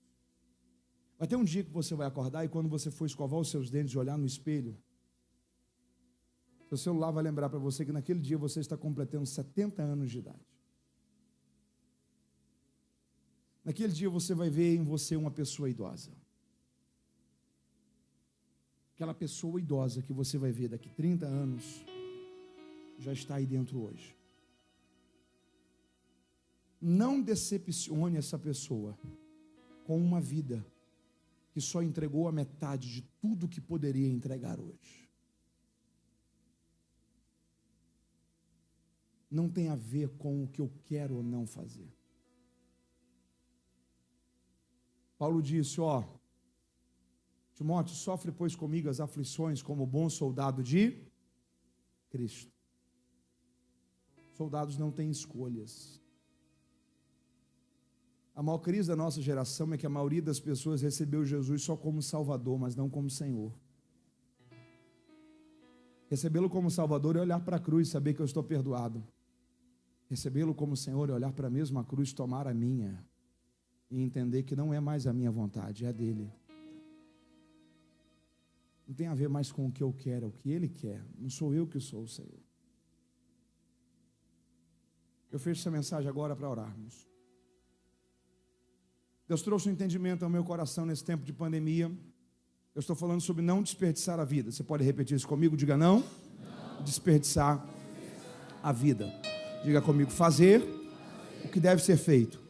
Vai ter um dia que você vai acordar e quando você for escovar os seus dentes e olhar no espelho, seu celular vai lembrar para você que naquele dia você está completando 70 anos de idade. Naquele dia você vai ver em você uma pessoa idosa. Aquela pessoa idosa que você vai ver daqui 30 anos, já está aí dentro hoje. Não decepcione essa pessoa com uma vida que só entregou a metade de tudo que poderia entregar hoje. Não tem a ver com o que eu quero ou não fazer. Paulo disse, Timóteo, sofre pois comigo as aflições como bom soldado de Cristo. Soldados não têm escolhas. A maior crise da nossa geração é que a maioria das pessoas recebeu Jesus só como Salvador, mas não como Senhor. Recebê-lo como Salvador é olhar para a cruz e saber que eu estou perdoado. Recebê-lo como Senhor é olhar para a mesma cruz, tomar a minha e entender que não é mais a minha vontade, é a dele. Não tem a ver mais com o que eu quero, é o que ele quer. Não sou eu que sou o Senhor. Eu fecho essa mensagem agora para orarmos. Deus trouxe um entendimento ao meu coração nesse tempo de pandemia. Eu estou falando sobre não desperdiçar a vida. Você pode repetir isso comigo? Diga não desperdiçar a vida. Diga comigo, fazer o que deve ser feito,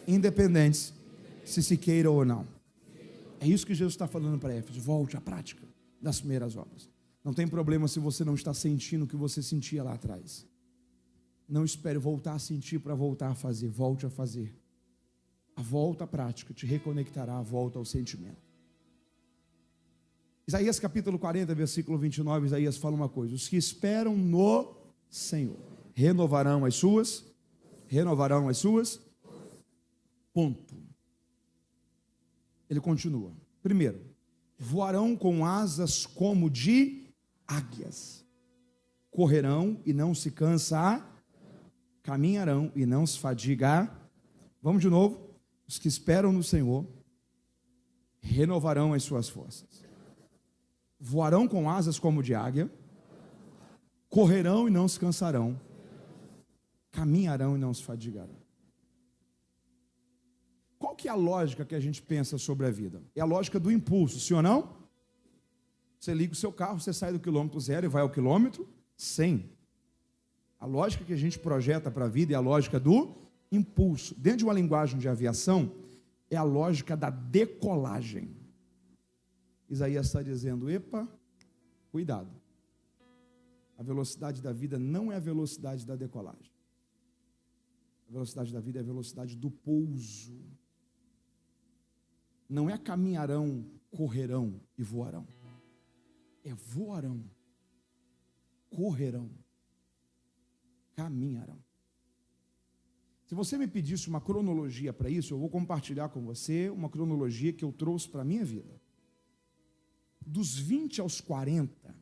independente se queira ou não. É isso que Jesus está falando para Éfeso. Volte à prática das primeiras obras. Não tem problema se você não está sentindo o que você sentia lá atrás. Não espere voltar a sentir para voltar a fazer. Volte a fazer. A volta à prática te reconectará à volta ao sentimento. Isaías capítulo 40, versículo 29, Isaías fala uma coisa: os que esperam no Senhor renovarão as suas. Ponto. Ele continua. Primeiro, voarão com asas como de águias, correrão e não se cansarão, caminharão e não se fadigarão. Vamos de novo. Os que esperam no Senhor renovarão as suas forças. Voarão com asas como de águia, correrão e não se cansarão, caminharão e não se fadigarão. Qual que é a lógica que a gente pensa sobre a vida? É a lógica do impulso, sim ou não? Você liga o seu carro, você sai do quilômetro 0 e vai ao quilômetro 100. A lógica que a gente projeta para a vida é a lógica do impulso. Dentro de uma linguagem de aviação, é a lógica da decolagem. Isaías está dizendo, epa, cuidado. A velocidade da vida não é a velocidade da decolagem. A velocidade da vida é a velocidade do pouso. Não é caminharão, correrão e voarão. É voarão, correrão, caminharão. Se você me pedisse uma cronologia para isso, eu vou compartilhar com você uma cronologia que eu trouxe para a minha vida. Dos 20 aos 40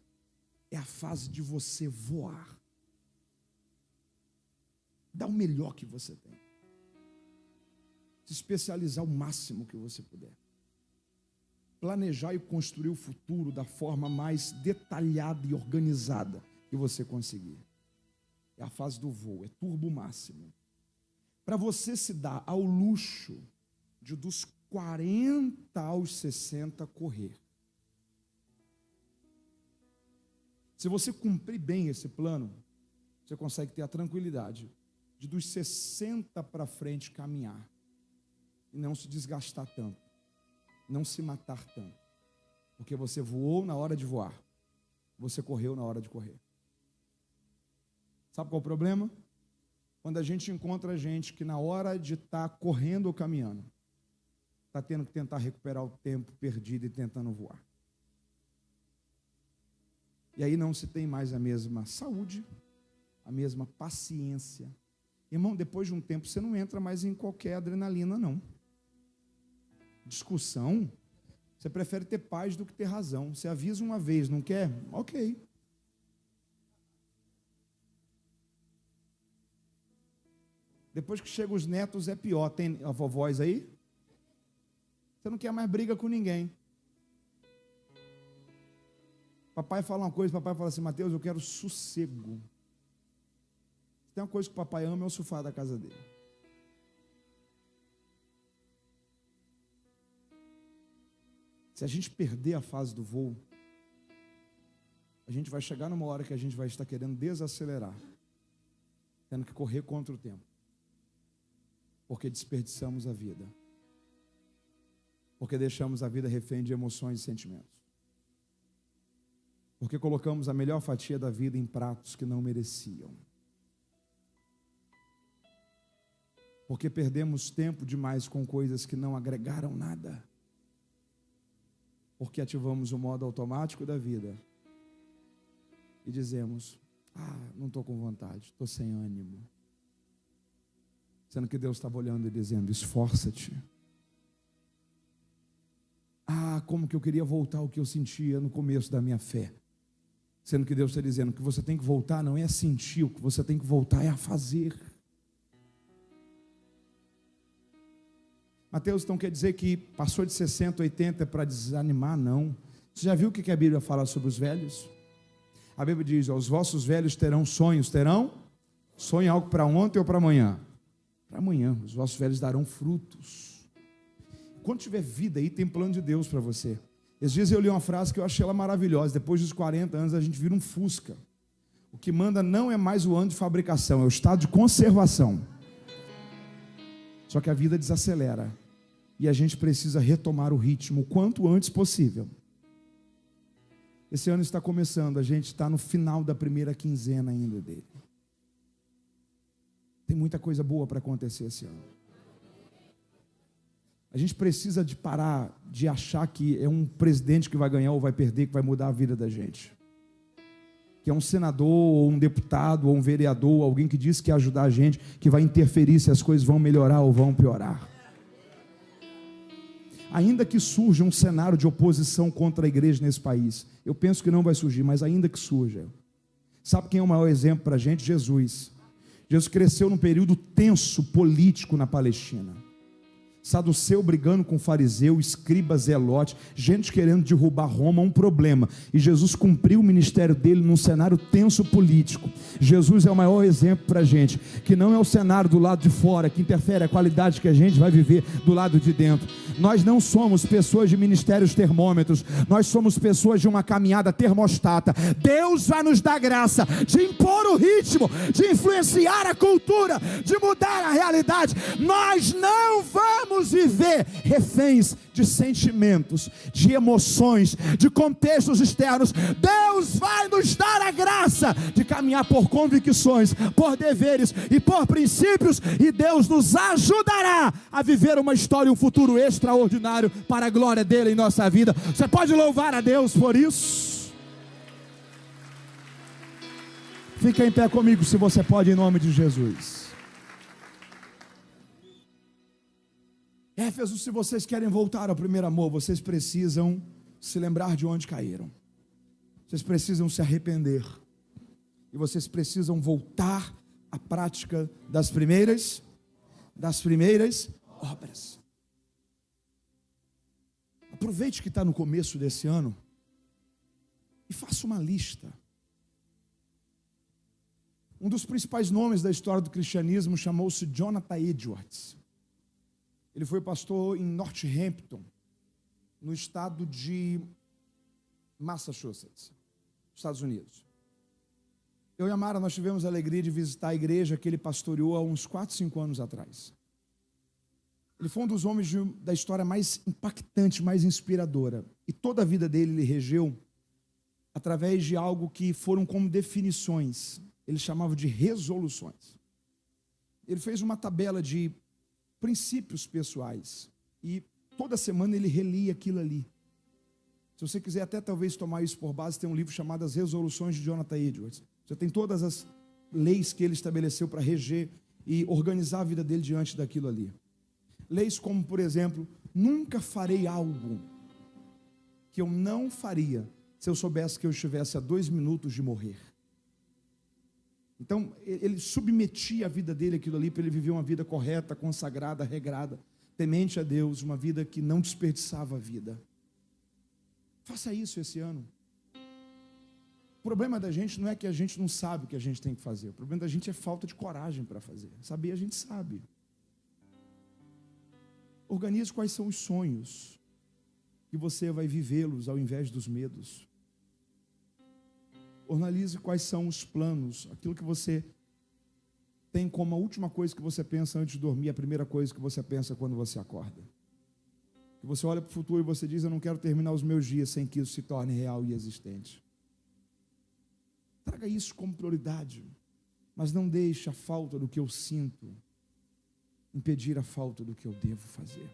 é a fase de você voar. Dá o melhor que você tem. Se especializar o máximo que você puder. Planejar e construir o futuro da forma mais detalhada e organizada que você conseguir. É a fase do voo, é turbo máximo. Para você se dar ao luxo de dos 40 aos 60 correr. Se você cumprir bem esse plano, você consegue ter a tranquilidade de dos 60 para frente caminhar e não se desgastar tanto, não se matar tanto, porque você voou na hora de voar, você correu na hora de correr. Sabe qual é o problema? Quando a gente encontra gente que na hora de estar correndo ou caminhando, está tendo que tentar recuperar o tempo perdido e tentando voar. E aí não se tem mais a mesma saúde, a mesma paciência. Irmão, depois de um tempo você não entra mais em qualquer adrenalina, não. Discussão, você prefere ter paz do que ter razão. Você avisa uma vez, não quer? Ok. Depois que chegam os netos é pior. Tem a vovós aí? Você não quer mais briga com ninguém. Papai fala uma coisa, papai fala assim, Mateus, eu quero sossego. Tem uma coisa que o papai ama, é o sofá da casa dele. Se a gente perder a fase do voo, a gente vai chegar numa hora que a gente vai estar querendo desacelerar, tendo que correr contra o tempo, porque desperdiçamos a vida, porque deixamos a vida refém de emoções e sentimentos, porque colocamos a melhor fatia da vida em pratos que não mereciam, porque perdemos tempo demais com coisas que não agregaram nada, porque ativamos o modo automático da vida e dizemos, não estou com vontade, estou sem ânimo, sendo que Deus estava olhando e dizendo, esforça-te. Como que eu queria voltar ao que eu sentia no começo da minha fé, sendo que Deus está dizendo que você tem que voltar não é a sentir, o que você tem que voltar é a fazer. Mateus, então quer dizer que passou de 60, 80 para desanimar? Não. Você já viu o que a Bíblia fala sobre os velhos? A Bíblia diz, os vossos velhos terão sonhos, terão? Sonho algo para ontem ou para amanhã? Para amanhã, os vossos velhos darão frutos. Quando tiver vida aí, tem plano de Deus para você. Esses dias eu li uma frase que eu achei ela maravilhosa, depois dos 40 anos a gente vira um Fusca. O que manda não é mais o ano de fabricação, é o estado de conservação. Só que a vida desacelera. E a gente precisa retomar o ritmo o quanto antes possível. Esse ano está começando, a gente está no final da primeira quinzena ainda dele. Tem muita coisa boa para acontecer esse ano. A gente precisa de parar de achar que é um presidente que vai ganhar ou vai perder, que vai mudar a vida da gente. Que é um senador, ou um deputado, ou um vereador, alguém que diz que ia ajudar a gente, que vai interferir se as coisas vão melhorar ou vão piorar. Ainda que surja um cenário de oposição contra a igreja nesse país, eu penso que não vai surgir, mas ainda que surja, sabe quem é o maior exemplo para a gente? Jesus. Jesus cresceu num período tenso político na Palestina. Saduceu brigando com fariseu, escriba, zelote, gente querendo derrubar Roma, um problema. E Jesus cumpriu o ministério dele num cenário tenso político. Jesus é o maior exemplo para a gente, que não é o cenário do lado de fora, que interfere a qualidade que a gente vai viver do lado de dentro. Nós não somos pessoas de ministérios termômetros, nós somos pessoas de uma caminhada termostata. Deus vai nos dar graça de impor o ritmo, de influenciar a cultura, de mudar a realidade. Nós não vamos viver reféns de sentimentos, de emoções, de contextos externos. Deus vai nos dar a graça de caminhar por convicções, por deveres e por princípios, e Deus nos ajudará a viver uma história, um futuro extraordinário para a glória dele em nossa vida. Você pode louvar a Deus por isso? Fica em pé comigo se você pode, em nome de Jesus. Éfeso, se vocês querem voltar ao primeiro amor, vocês precisam se lembrar de onde caíram. Vocês precisam se arrepender. E vocês precisam voltar à prática das primeiras obras. Aproveite que está no começo desse ano e faça uma lista. Um dos principais nomes da história do cristianismo chamou-se Jonathan Edwards. Ele foi pastor em Northampton, no estado de Massachusetts, Estados Unidos. Eu e a Mara, nós tivemos a alegria de visitar a igreja que ele pastoreou há uns 4, 5 anos atrás. Ele foi um dos homens da história mais impactante, mais inspiradora. E toda a vida dele ele regeu através de algo que foram como definições. Ele chamava de resoluções. Ele fez uma tabela de princípios pessoais, e toda semana ele relia aquilo ali. Se você quiser até talvez tomar isso por base, tem um livro chamado As Resoluções de Jonathan Edwards. Você tem todas as leis que ele estabeleceu para reger e organizar a vida dele diante daquilo ali. Leis como, por exemplo, nunca farei algo que eu não faria se eu soubesse que eu estivesse a 2 minutos de morrer. Então, ele submetia a vida dele àquilo ali, para ele viver uma vida correta, consagrada, regrada, temente a Deus, uma vida que não desperdiçava a vida. Faça isso esse ano. O problema da gente não é que a gente não sabe o que a gente tem que fazer, o problema da gente é falta de coragem para fazer. Saber a gente sabe. Organize quais são os sonhos, que você vai vivê-los ao invés dos medos. Organize quais são os planos, aquilo que você tem como a última coisa que você pensa antes de dormir, a primeira coisa que você pensa quando você acorda. Que você olha para o futuro e você diz: eu não quero terminar os meus dias sem que isso se torne real e existente. Traga isso como prioridade, mas não deixe a falta do que eu sinto impedir a falta do que eu devo fazer.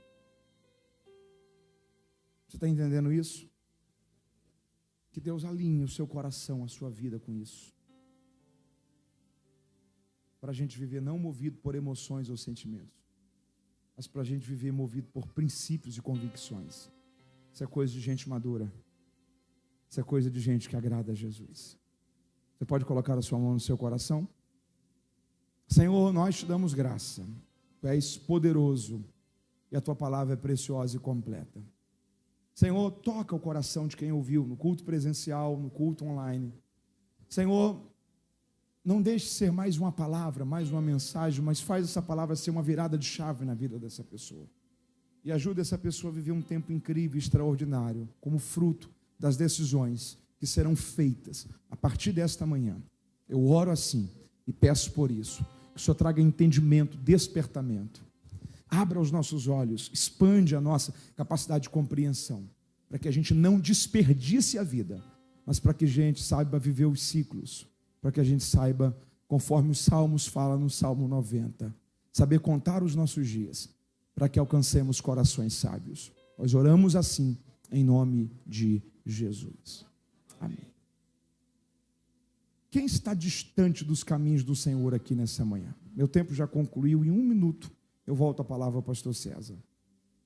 Você está entendendo isso? Que Deus alinhe o seu coração, a sua vida com isso. Para a gente viver não movido por emoções ou sentimentos, mas para a gente viver movido por princípios e convicções. Isso é coisa de gente madura. Isso é coisa de gente que agrada a Jesus. Você pode colocar a sua mão no seu coração? Senhor, nós te damos graça. Tu és poderoso e a tua palavra é preciosa e completa. Senhor, toca o coração de quem ouviu, no culto presencial, no culto online. Senhor, não deixe ser mais uma palavra, mais uma mensagem, mas faz essa palavra ser uma virada de chave na vida dessa pessoa. E ajuda essa pessoa a viver um tempo incrível, extraordinário, como fruto das decisões que serão feitas a partir desta manhã. Eu oro assim e peço por isso, que o Senhor traga entendimento, despertamento. Abra os nossos olhos, expande a nossa capacidade de compreensão, para que a gente não desperdice a vida, mas para que a gente saiba viver os ciclos, para que a gente saiba, conforme os Salmos falam no Salmo 90, saber contar os nossos dias, para que alcancemos corações sábios. Nós oramos assim, em nome de Jesus. Amém. Quem está distante dos caminhos do Senhor aqui nessa manhã? Meu tempo já concluiu, em 1 minuto eu volto a palavra ao pastor César.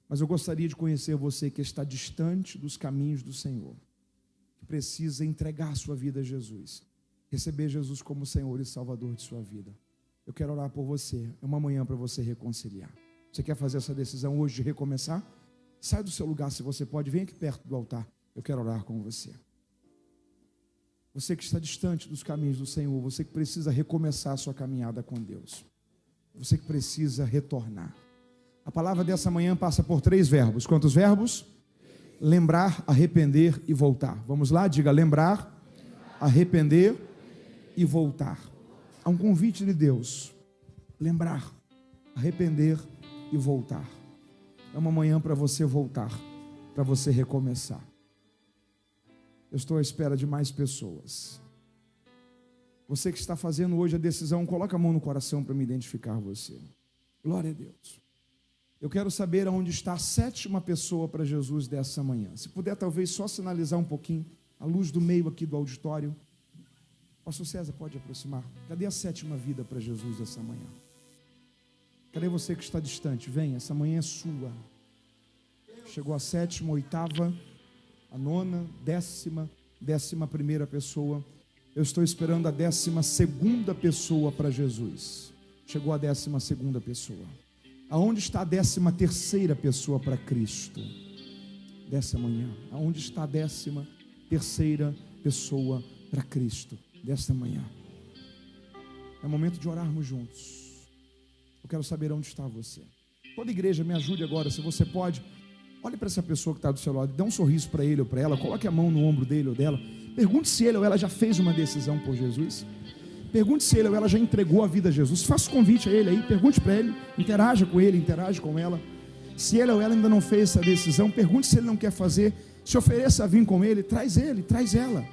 Mas eu gostaria de conhecer você que está distante dos caminhos do Senhor, que precisa entregar sua vida a Jesus, receber Jesus como Senhor e Salvador de sua vida. Eu quero orar por você, é uma manhã para você reconciliar. Você quer fazer essa decisão hoje de recomeçar? Sai do seu lugar se você pode, vem aqui perto do altar, eu quero orar com você. Você que está distante dos caminhos do Senhor, você que precisa recomeçar a sua caminhada com Deus, você que precisa retornar. A palavra dessa manhã passa por 3 verbos. Quantos verbos? Lembrar, arrepender e voltar. Vamos lá, diga lembrar, arrepender e voltar. Há um convite de Deus. Lembrar, arrepender e voltar. É uma manhã para você voltar, para você recomeçar. Eu estou à espera de mais pessoas. Você que está fazendo hoje a decisão, coloca a mão no coração para me identificar você. Glória a Deus. Eu quero saber aonde está a 7ª pessoa para Jesus dessa manhã. Se puder, talvez só sinalizar um pouquinho, a luz do meio aqui do auditório. Pastor César, pode aproximar. Cadê a 7ª vida para Jesus dessa manhã? Cadê você que está distante? Vem, essa manhã é sua. Chegou a 7ª, 8ª, a 9ª, 10ª, 11ª pessoa. Eu estou esperando a 12ª pessoa para Jesus. Chegou a 12ª pessoa. Aonde está a 13ª pessoa para Cristo? Dessa manhã. Aonde está a 13ª pessoa para Cristo? Desta manhã. É momento de orarmos juntos. Eu quero saber onde está você. Toda igreja, me ajude agora, se você pode. Olhe para essa pessoa que está do seu lado, dê um sorriso para ele ou para ela, coloque a mão no ombro dele ou dela. Pergunte se ele ou ela já fez uma decisão por Jesus. Pergunte se ele ou ela já entregou a vida a Jesus. Faça um convite a ele aí, pergunte para ele, interaja com ele, interage com ela. Se ele ou ela ainda não fez essa decisão, pergunte se ele não quer fazer. Se ofereça a vir com ele, traz ela.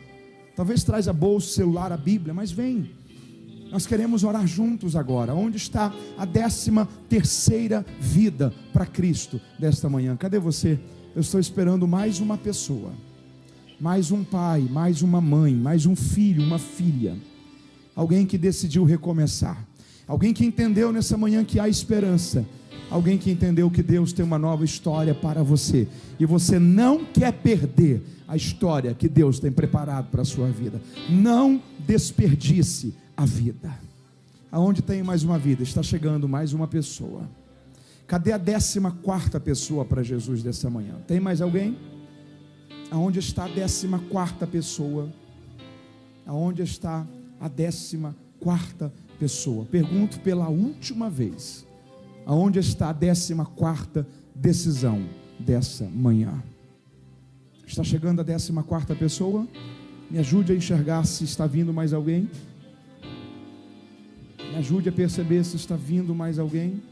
Talvez traz a bolsa, o celular, a Bíblia, mas vem. Nós queremos orar juntos agora. Onde está a 13ª vida para Cristo desta manhã? Cadê você? Eu estou esperando mais uma pessoa, mais um pai, mais uma mãe, mais um filho, uma filha. Alguém que decidiu recomeçar. Alguém que entendeu nessa manhã que há esperança. Alguém que entendeu que Deus tem uma nova história para você. E você não quer perder a história que Deus tem preparado para a sua vida. Não desperdice a vida. Aonde tem mais uma vida? Está chegando mais uma pessoa. Cadê a 14ª pessoa para Jesus dessa manhã? Tem mais alguém? Aonde está a 14ª pessoa? Aonde está a 14ª pessoa? Pergunto pela última vez. Aonde está a 14ª decisão dessa manhã? Está chegando a 14ª pessoa? Me ajude a enxergar se está vindo mais alguém. Me ajude a perceber se está vindo mais alguém.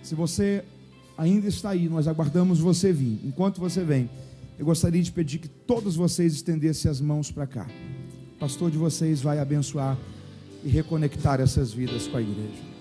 Se você ainda está aí, nós aguardamos você vir. Enquanto você vem, eu gostaria de pedir que todos vocês estendessem as mãos para cá. O pastor de vocês vai abençoar e reconectar essas vidas com a igreja.